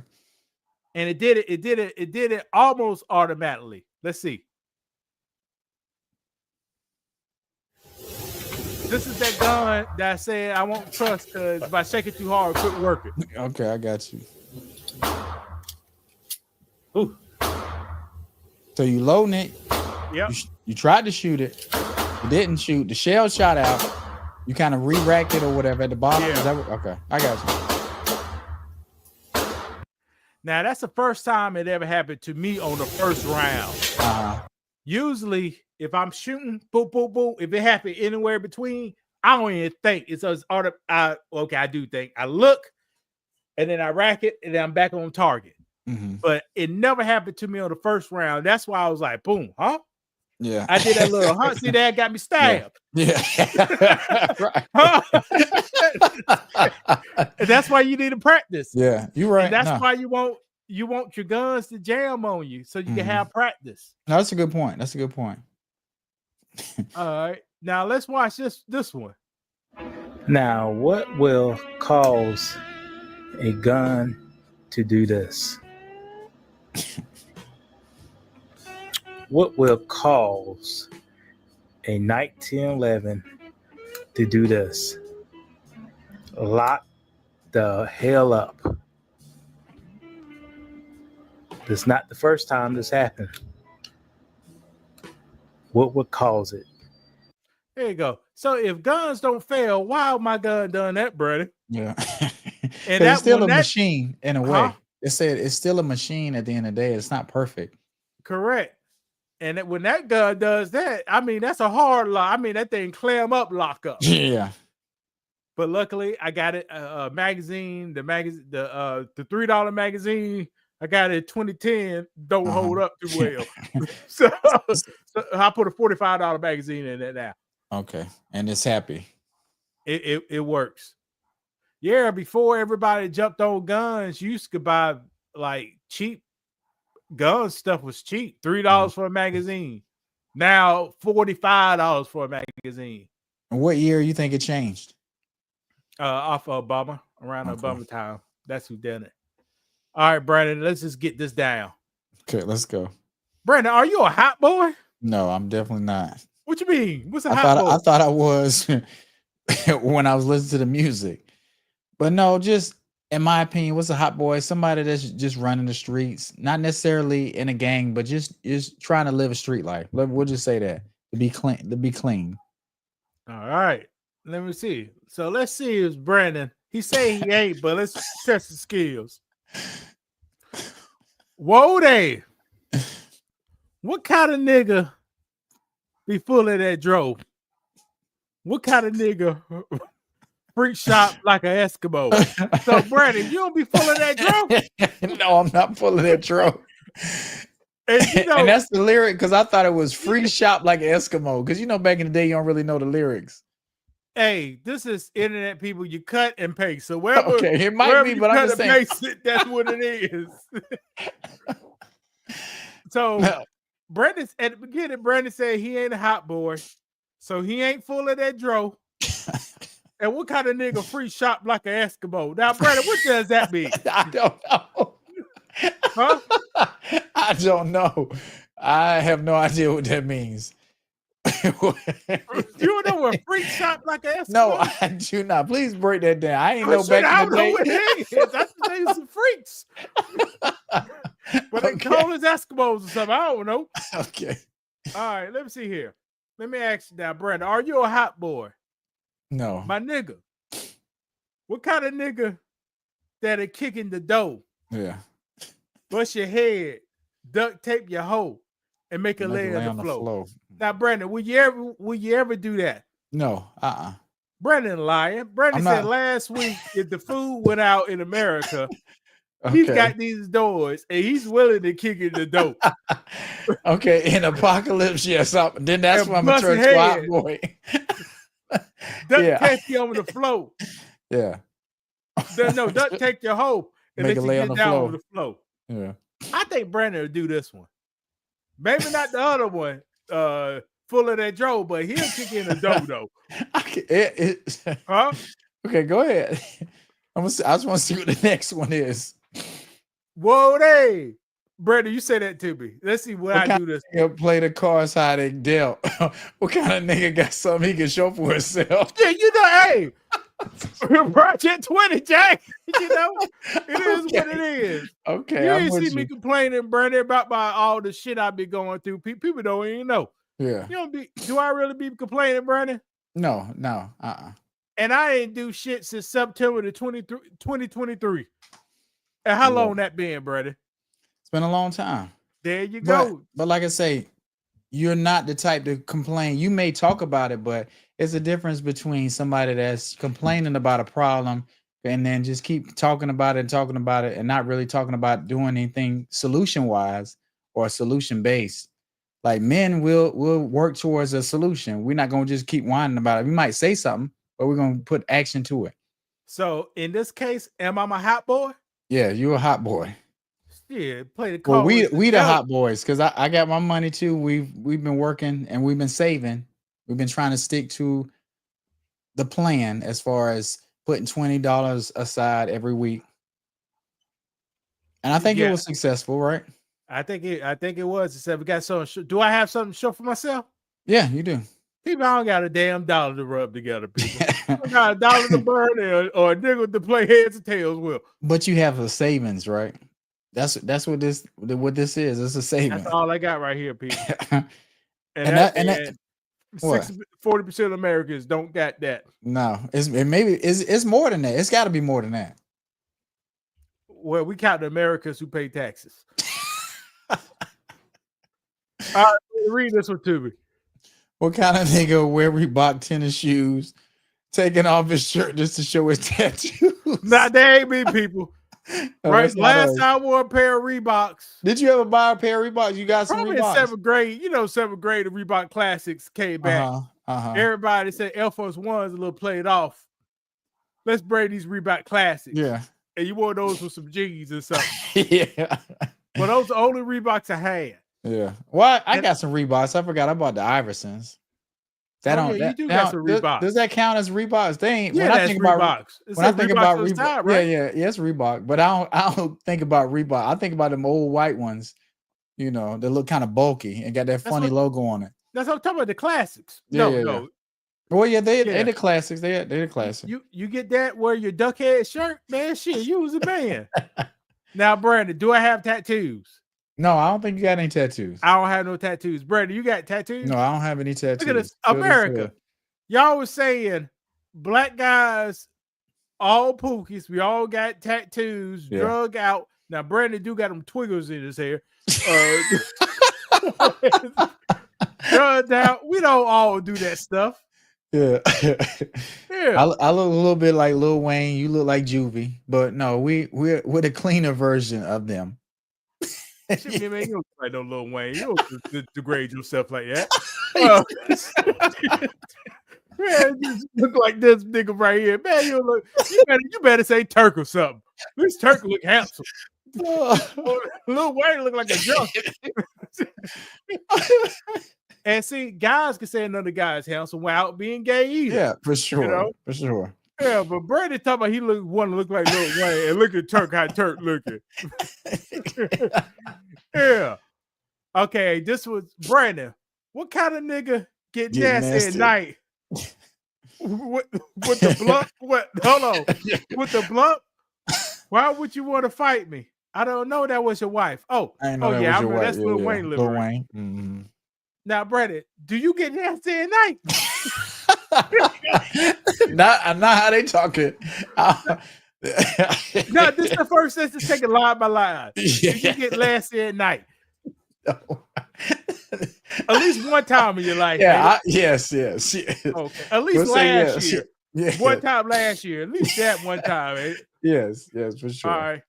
And it did it almost automatically. Let's see. This is that gun that I said I won't trust because if I shake it too hard, it couldn't work it. Okay, I got you. Ooh. So you loading it. Yep. You tried to shoot it. You didn't shoot. The shell shot out. You kind of re-racked it or whatever at the bottom. Yeah. Is that okay? I got you. Now that's the first time it ever happened to me on the first round. Uh-huh. Usually, if I'm shooting, boom, boom, boom, if it happened anywhere between, I don't even think it's okay. I do think I look, and then I rack it, and then I'm back on target. Mm-hmm. But it never happened to me on the first round. That's why I was like, boom, huh? Yeah. I did that little huh. See, that got me stabbed. Yeah. Huh? And that's why you need to practice. Yeah, you're right. And that's No. why you want your guns to jam on you so you can have practice. No, that's a good point. That's a good point. All right. Now let's watch this one. Now, what will cause a gun to do this? What will cause a 1911 to do this? Lock the hell up. This is not the first time this happened. What would cause it? There you go. So if guns don't fail, why my gun done that, brother? Yeah. And it's still a that- machine in a way. Huh? It said it's still a machine at the end of the day. It's not perfect. Correct. And when that gun does that, I mean, that's a hard lock. I mean, that thing clam up, lock up. Yeah. But luckily, I got it magazine, the $3 magazine. I got it 2010. Don't hold up too well. so I put a $45 magazine in it now. Okay. And it's happy. It works. Yeah, before everybody jumped on guns, you used to buy like cheap gun stuff was cheap. $3 for a magazine. Now $45 for a magazine. And what year you think it changed? Off Obama, around Obama time. That's who did it. All right, Brandon, let's just get this down. Okay, let's go. Brandon, are you a hot boy? No, I'm definitely not. What you mean? What's a hot boy? I thought I was when I was listening to the music. But no, just in my opinion, what's a hot boy? Somebody that's just running the streets, not necessarily in a gang, but just trying to live a street life. We'll just say that. To be clean. All right. Let me see. So let's see if Brandon. He say he ain't, but let's test the skills. Whoa, they. What kind of nigga be full of that dro? what kind of nigga freak shop like an Eskimo? So, Brandon, you don't be full of that dro? No, I'm not full of that dro. And, you know, and that's the lyric because I thought it was free shop like an Eskimo. Because you know, back in the day, you don't really know the lyrics. Hey, this is internet people. You cut and paste. So wherever, okay, it might be, but I'm just saying. Paste it, that's what it is. So, Brandon, at the beginning, Brandon said he ain't a hot boy. So he ain't full of that dro. And what kind of nigga free shop like an Eskimo? Now, Brandon, what does that mean? I don't know. Huh? I don't know. I have no idea what that means. You don't know what free shop like an Eskimo? No, I do not. Please break that down. I ain't know Shit, back in the day. I don't know what it is. I think they some freaks. But they call us Eskimos or something. I don't know. Okay. All right, let me see here. Let me ask you now, Brandon, are you a hot boy? No. My nigga. What kind of nigga that'll kick in the door? Yeah. Bust your head, duct tape your hoe, and make it lay on the floor. Now, Brandon, will you ever do that? No. Brandon lying. Brandon said last week if the food went out in America, he's got these doors and he's willing to kick in the door. Okay, in apocalypse, yes. Then that's when I'm gonna turn to a hot boy. Duct tape you on the floor. Yeah. No, duct tape your hoe and make let it you lay get down on the floor. Yeah. I think Brandon will do this one. Maybe not the other one, full of that dro, but he'll kick in the dough though. Huh? Okay, go ahead. I just want to see what the next one is. Whoa, hey, Brandon, you say that to me. Let's see what I do this. Play the cards how they dealt. What kind of nigga got something he can show for himself? Yeah, you know, hey, Project 20, Jack. You know, it is what it is. Okay, you ain't see me complaining, Brandon, about all the shit I've been going through. People don't even know. Yeah. You don't be. Do I really be complaining, Brandon? No. And I ain't do shit since September 2023. And how long that been, Brandon? It's been a long time. There you go. But like I say, you're not the type to complain. You may talk about it, but it's a difference between somebody that's complaining about a problem and then just keep talking about it and not really talking about doing anything solution-wise or solution-based. Like men will work towards a solution. We're not going to just keep whining about it. We might say something, but we're going to put action to it. So in this case, am I a hot boy? Yeah, you're a hot boy. Yeah, play the card. Well, we the hot boys because I got my money too. We've been working and we've been saving. We've been trying to stick to the plan as far as putting $20 aside every week. And I think it was successful, right? I think it was. It said we got something. Do I have something to show for myself? Yeah, you do. People, I don't got a damn dollar to rub together, people. I don't got a dollar to burn or a nigga to play heads and tails with. But you have a savings, right? That's what this is. It's a savings. That's all I got right here, people. and 40% of Americans don't got that. No, it's more than that. It's got to be more than that. Well, we count the Americans who pay taxes. All right, read this one to me. What kind of nigga wear Reebok tennis shoes, taking off his shirt just to show his tattoos? Nah, they ain't me, people. No, right, last time I wore a pair of Reeboks. Did you ever buy a pair of Reeboks? You got some Probably Reeboks? In 7th grade. You know, 7th grade, the Reebok Classics came back. Everybody said Air Force One's a little played off. Let's braid these Reebok Classics. Yeah. And you wore those with some jeans or something. Yeah. But those are the only Reeboks I had. Yeah. Well, I got some Reeboks. I forgot about the Iversons. You do got some Reeboks. Does that count as Reeboks? They ain't. Yeah, when I think about Reeboks. When I think about Reebok, time, right? yeah, it's Reebok. But I don't think about Reebok. I think about them old white ones. You know, they look kind of bulky and got that funny logo on it. That's what I'm talking about. The classics. Yeah. No. Well, yeah, they're the classics. They're the classics. You get that? Wear your duck head shirt, man. Shit, you was a man. Now, Brandon, do I have tattoos? No, I don't think you got any tattoos. I don't have no tattoos. Brandon, you got tattoos? No, I don't have any tattoos. Look at this. America. Y'all was saying black guys, all pookies. We all got tattoos, drug out. Now, Brandon do got them twiggles in his hair. Drugged out. We don't all do that stuff. Yeah. Yeah. I look a little bit like Lil Wayne. You look like Juvie, but no, we're the cleaner version of them. Shit, man, you don't look like no Lil Wayne. You don't degrade yourself like that. Man, just look like this nigga right here. Man, you better say Turk or something. This Turk look handsome. Lil Wayne look like a junk. And see, guys can say another guy's handsome without being gay either. Yeah, for sure. You know? For sure. Yeah, but Brady talking about he want to look like Lil Wayne, and look at Turk, how Turk looking. Yeah. Okay, this was Brandon. What kind of nigga get nasty at night? With the blunt? What? Hold on. With the blunt? Why would you want to fight me? I don't know. That was your wife. Oh, I know yeah. I was your remember wife. that's Lil Wayne. Lil Wayne. Mm-hmm. Now, Brandon, do you get nasty at night? not how they talking. No, this is the first sentence. Take it line by line. Yeah. Do you get nasty at night? No. At least one time in your life. Yeah. Yes. Okay. At least last year. Yeah. One time last year. At least that one time. Eh? Yes, for sure. All right.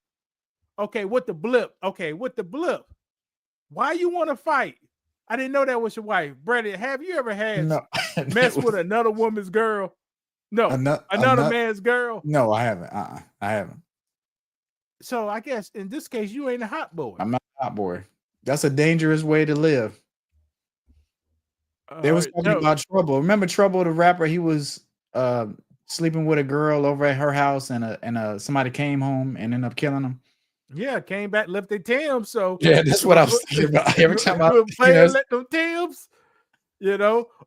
Okay, with the blip. Why you want to fight? I didn't know that was your wife. Brandon, have you ever had mess with another woman's girl? No. Another man's girl? No, I haven't. I haven't. So I guess in this case, you ain't a hot boy. I'm not a hot boy. That's a dangerous way to live. They was talking about Trouble. Remember Trouble, the rapper? He was sleeping with a girl over at her house, and somebody came home and ended up killing him. Yeah, came back, left their Timbs. So yeah, that's what I was thinking about. Every time I let them Timbs,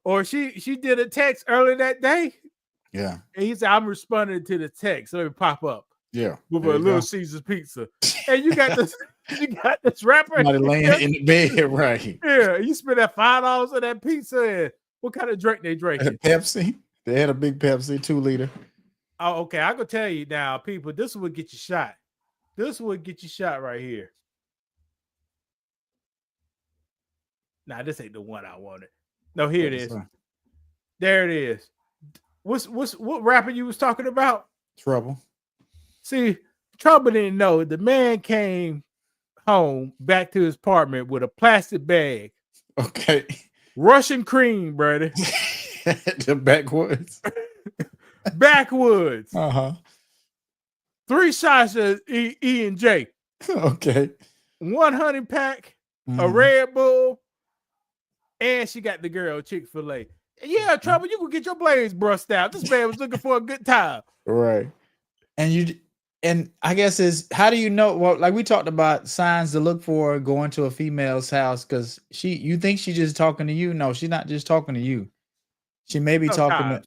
or she did a text early that day. Yeah, and he said, "I'm responding to the text. So let me pop up." Yeah, with a Little Caesar's pizza, and you got this. You got this rapper somebody laying in the bed, right? Yeah, you spent that $5 on that pizza. And what kind of drink they drinking? Pepsi. They had a big Pepsi 2-liter. Oh, okay. I can tell you now, people. This would get you shot. This would get you shot right here. Nah, this ain't the one I wanted. No, here it is. There it is. What rapper you was talking about? Trouble. See, Trouble didn't know the man came home back to his apartment with a plastic bag. Okay. Russian cream, brother. The backwoods. Backwoods. 3 shots of E and J. Okay. 100 pack, a Red Bull, and she got the girl Chick-fil-A. Yeah, Trouble, you can get your blades brushed out. This man was looking for a good time. Right. And I guess is how do you know? Well, like we talked about signs to look for going to a female's house because you think she's just talking to you. No, she's not just talking to you. She may be talking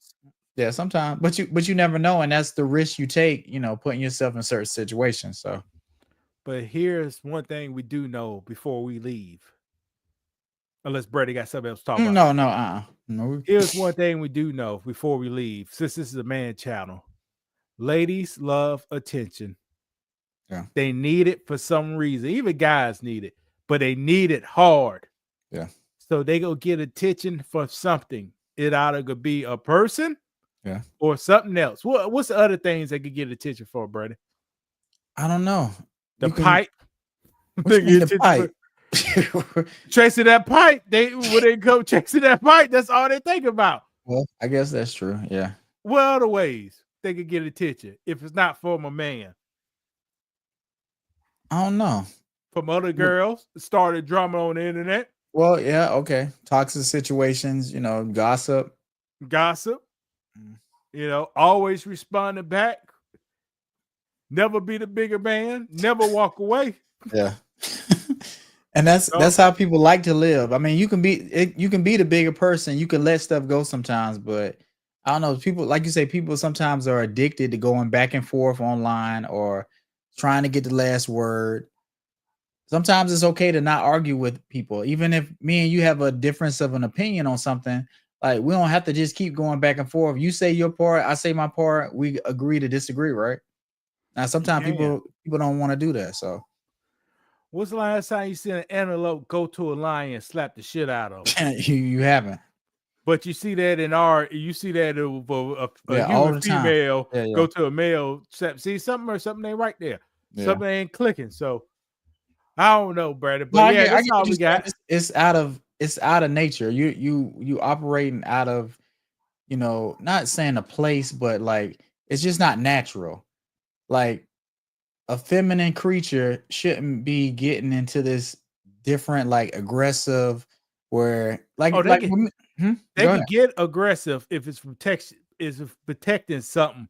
to sometimes, but you never know, and that's the risk you take, putting yourself in certain situations. So, but here's one thing we do know before we leave. Unless Brady got something else to talk about. No. Here's one thing we do know before we leave, since this is a man channel. Ladies love attention. Yeah. They need it for some reason. Even guys need it, but they need it hard. Yeah. So they go get attention for something. It either could be a person, or something else. What's the other things they could get attention for, Brady? I don't know. The pipe. The pipe. Chasing that pipe. When they go chasing that pipe, that's all they think about. Well, I guess that's true. Yeah. What other ways they could get attention if it's not from a man? I don't know. From other girls, started drama on the internet. Well, yeah, okay. Toxic situations, gossip. Always responding back. Never be the bigger man. Never walk away. Yeah. And that's how people like to live. I mean, you can be the bigger person. You can let stuff go sometimes, but I don't know. People, like you say, people sometimes are addicted to going back and forth online or trying to get the last word. Sometimes it's okay to not argue with people, even if me and you have a difference of an opinion on something. Like, we don't have to just keep going back and forth. You say your part, I say my part. We agree to disagree, right? Now, sometimes people don't want to do that. So, what's the last time you seen an antelope go to a lion and slap the shit out of him? You haven't. But you see that in art, you see that a Yeah, all human the time. female Yeah, yeah. go to a male. See something ain't right there. Yeah. Something ain't clicking. So I don't know, Brandon. But No, yeah, that's all what we you're saying. got. It's out of nature. You operating out of, not saying a place, but like it's just not natural. Like a feminine creature shouldn't be getting into this different, like aggressive, where like Oh, like they women- They Go can ahead. get aggressive if it's protecting something.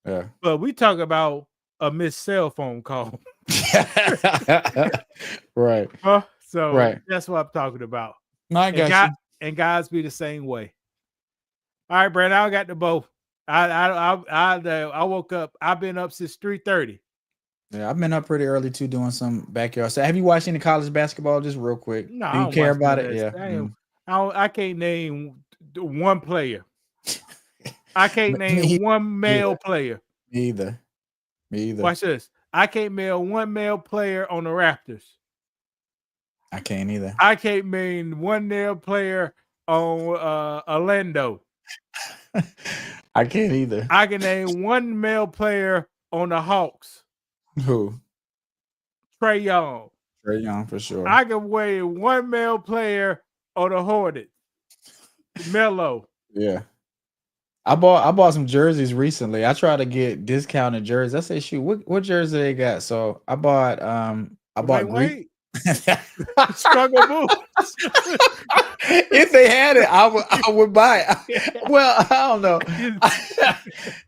Yeah. But we talk about a missed cell phone call. Right. So Right. that's what I'm talking about. No, I got you. And guys be the same way. All right, Brandon, I got the both. I woke up. I've been up since 3:30. Yeah, I've been up pretty early too, doing some backyard. So, have you watched any college basketball? Just real quick. No, Do I you don't care watch about none it? of Yeah. that. I can't name one player. I can't name one male player. Me either. Watch this. I can't name one male player on the Raptors. I can't either. I can't name one male player on Orlando. I can't either. I can name one male player on the Hawks. Who? Trae Young. Trae Young for sure. I can name one male player on the Hornets. Melo. Yeah. I bought some jerseys recently. I tried to get discounted jerseys. I said, shoot, what jersey they got? So I bought Greek. Struggle boots. If they had it, I would buy it. Well, I don't know.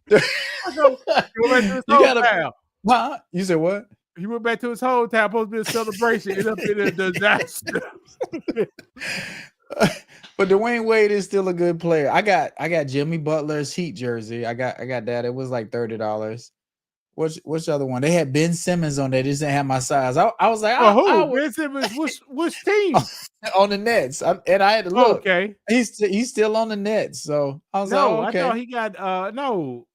You gotta. Huh? You said what? He went back to his hometown. Supposed to be a celebration. Ended up in a disaster. But Dwayne Wade is still a good player. I got Jimmy Butler's Heat jersey. I got that. It was like $30. Which other one? They had Ben Simmons on there. They didn't have my size. I was like, who? Ben Simmons? Which team? On the Nets. And I had to look. Okay. He's still on the Nets. So I was like, okay. I thought he got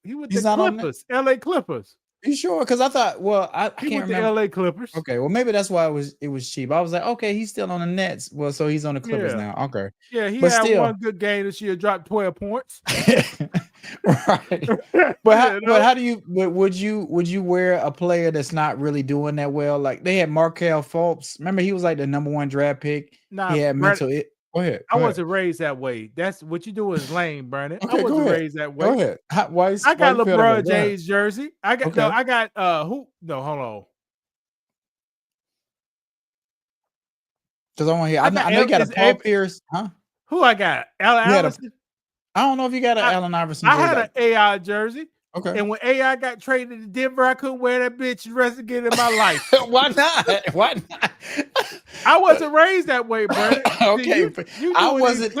he was He's the not Clippers, LA Clippers. You sure? Because I thought, well, I can't remember. The LA Clippers. Okay, well, maybe that's why it was cheap. I was like, okay, he's still on the Nets. Well, so he's on the Clippers now. Okay. Yeah, he but had still, one good game this year, dropped 12 points. Right. But how do you? Would you wear a player that's not really doing that well? Like they had Markelle Fultz. Remember, he was like the #1 draft pick. Nah, he had mental. Go ahead. I wasn't raised that way. That's what you do is lame, Brandon. Okay, I wasn't raised that way. Go ahead. I got LeBron James jersey. I got I got who? No, hold on. Because I want to hear. I know you got a Paul Pierce, huh? Who I got? Allen Iverson. I don't know if you got an Allen Iverson. I had an AI jersey. Okay. And when AI got traded to Denver, I couldn't wear that bitch the rest again in my life. Why not? Why not? I wasn't raised that way, Brandon. Okay, you I wasn't.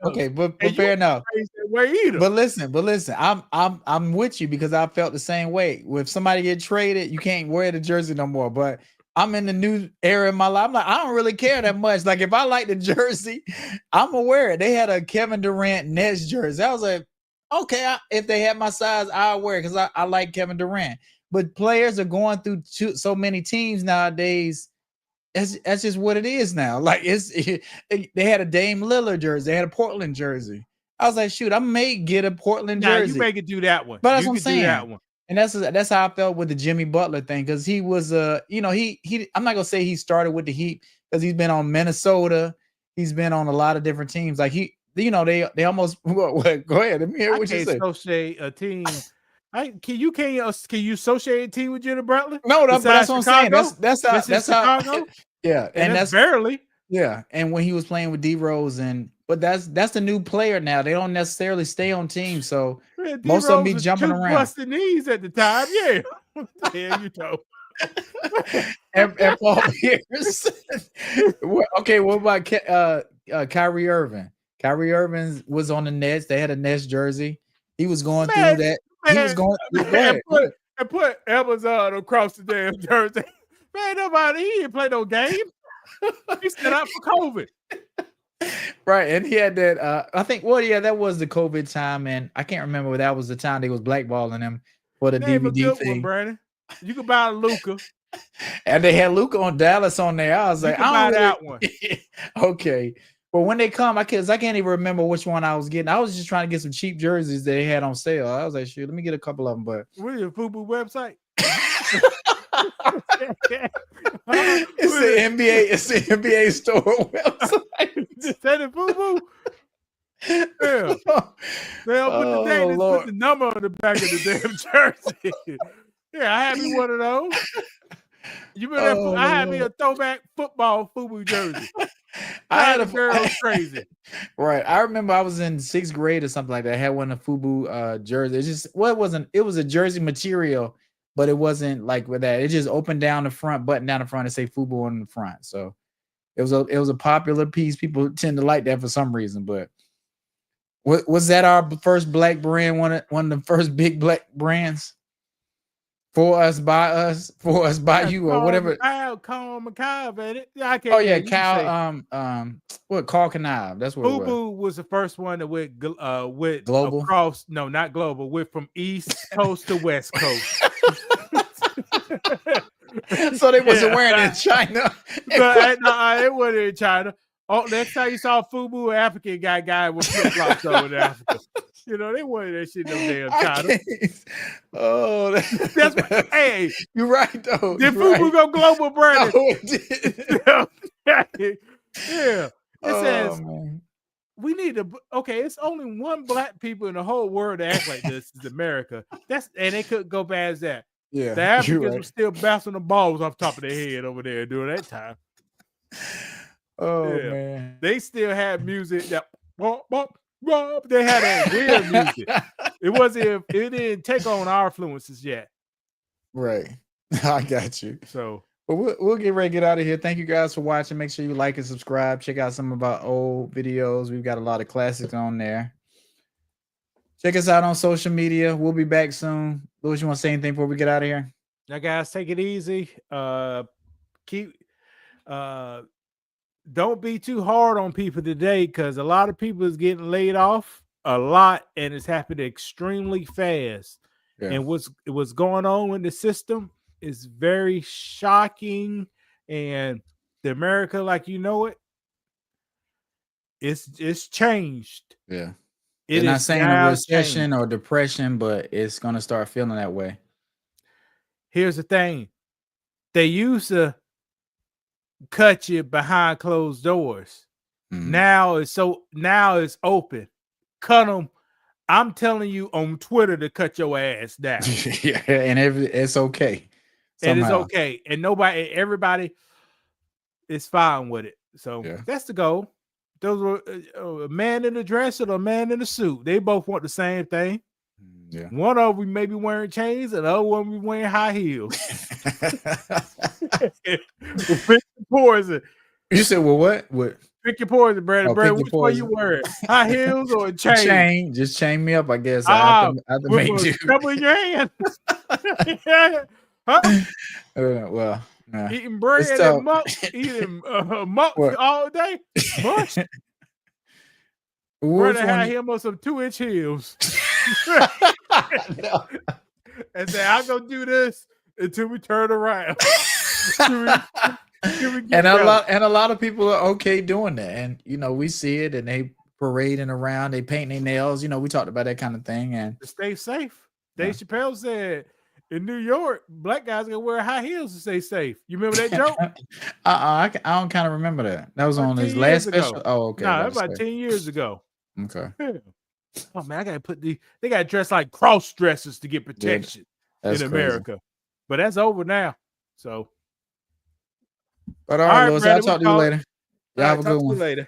Okay, but fair enough. That way either. But listen. I'm with you because I felt the same way. If somebody get traded, you can't wear the jersey no more. But I'm in the new era in my life. I'm like, I don't really care that much. Like if I like the jersey, I'm gonna wear it. They had a Kevin Durant Nets jersey. I was like, okay, if they had my size, I'll wear it because I like Kevin Durant. But players are going through so many teams nowadays. That's just what it is now. Like they had a Dame Lillard jersey, they had a Portland jersey. I was like, shoot, I may get a Portland jersey. You may could do that one, but that's what I'm saying. That one. And that's how I felt with the Jimmy Butler thing because he was he I'm not gonna say he started with the Heat because he's been on Minnesota, he's been on a lot of different teams. Like they almost go ahead. Let me hear what you say. Associate a team. Can you associate a team with Jimmy Butler? No, that's what I'm saying. That's how Chicago. Yeah, and that's barely. Yeah, and when he was playing with D-Rose but that's the new player now. They don't necessarily stay on teams, so most of them be jumping around. Busting knees at the time, yeah. What the hell you know? and Paul Pierce. Okay, what about Kyrie Irving? Kyrie Irving was on the Nets. They had a Nets jersey. He was going through that. He was going. And put Amazon across the damn jersey. Man, he didn't play no game. He set out for COVID. Right, and he had that. I think. Well, yeah, that was the COVID time, and I can't remember whether that was the time they was blackballing him for the DVD thing. Brandon. You could buy Luka. And they had Luka on Dallas on there. I was like, I don't buy that one. Okay, Well, when they come, I can't even remember which one I was getting. I was just trying to get some cheap jerseys that they had on sale. I was like, shoot, let me get a couple of them. But What is your FUBU website? it's the NBA. It's the NBA store website. Is that a FUBU? Yeah. They don't put the date, just put the number on the back of the damn jersey. Yeah, I had me one of those. You remember I had me a throwback football FUBU jersey. I had a girl crazy. Right. I remember I was in 6th grade or something like that. I had one of FUBU jersey. It's just it was a jersey material, but it wasn't like with that. It just opened down the front, button down the front, and say FUBU on the front. So it was a popular piece. People tend to like that for some reason. But was that our first black brand? One of the first big black brands? For us, by you, or whatever. Carl McCobb at it. I can't. Oh yeah, Cal. What Carl Canab? That's what FUBU was the first one that went with global. Across. No, not global. Went from East Coast to West Coast. So they wasn't wearing it in China. It wasn't in China. Oh, next time you saw FUBU, an African guy with flip flops over in Africa. You know, they wanted that shit in them damn China. Oh, that's what, hey, you're right though. Did FUBU go global, Brandon? Oh, it did. Yeah. It says we need to. Okay, it's only one black people in the whole world that act like this is America. And they couldn't go past that. Yeah, the Africans were still bouncing the balls off top of their head over there during that time. Oh man, they still had music that. They had that weird music. It didn't take on our influences yet. Right. I got you. So we'll get ready to get out of here. Thank you guys for watching. Make sure you like and subscribe. Check out some of our old videos. We've got a lot of classics on there. Check us out on social media. We'll be back soon. Louis, you want to say anything before we get out of here? Now, guys, take it easy. Don't be too hard on people today, because a lot of people is getting laid off a lot, and it's happening extremely fast. Yeah. And what's going on in the system is very shocking. And the America, like you know it, it's changed. Yeah. They're not saying a recession or depression, but it's gonna start feeling that way. Here's the thing. They used to cut you behind closed doors. Now it's open. Cut them. I'm telling you on Twitter to cut your ass down. Yeah, and it's okay. And it's okay. And everybody is fine with it. So that's the goal. Those were a man in a dress and a man in a suit. They both want the same thing. Yeah. One of them may be wearing chains, and the other one be wearing high heels. Poison. You said, well, what? Pick your poison, Brandon. Brandon, which one you wearing? High heels or a chain? Just chain me up, I guess. I have to make do. Couple in your hand. Well, eating bread and muck all day. Mush. Brother had him on some 2-inch heels. And say, I'll go do this until we turn around. And a lot of people are okay doing that. And we see it, and they parading around, they painting their nails. We talked about that kind of thing. And to stay safe. Dave Chappelle said in New York, black guys gonna wear high heels to stay safe. You remember that joke? I don't kind of remember that. That was on his last special. Oh, okay. No, about 10 years ago. Okay. Oh man, I gotta they gotta dress like cross dressers to get protection in America. Crazy. But that's over now. So but all right, Louis, I'll talk to you later. Y'all have a good one. Later.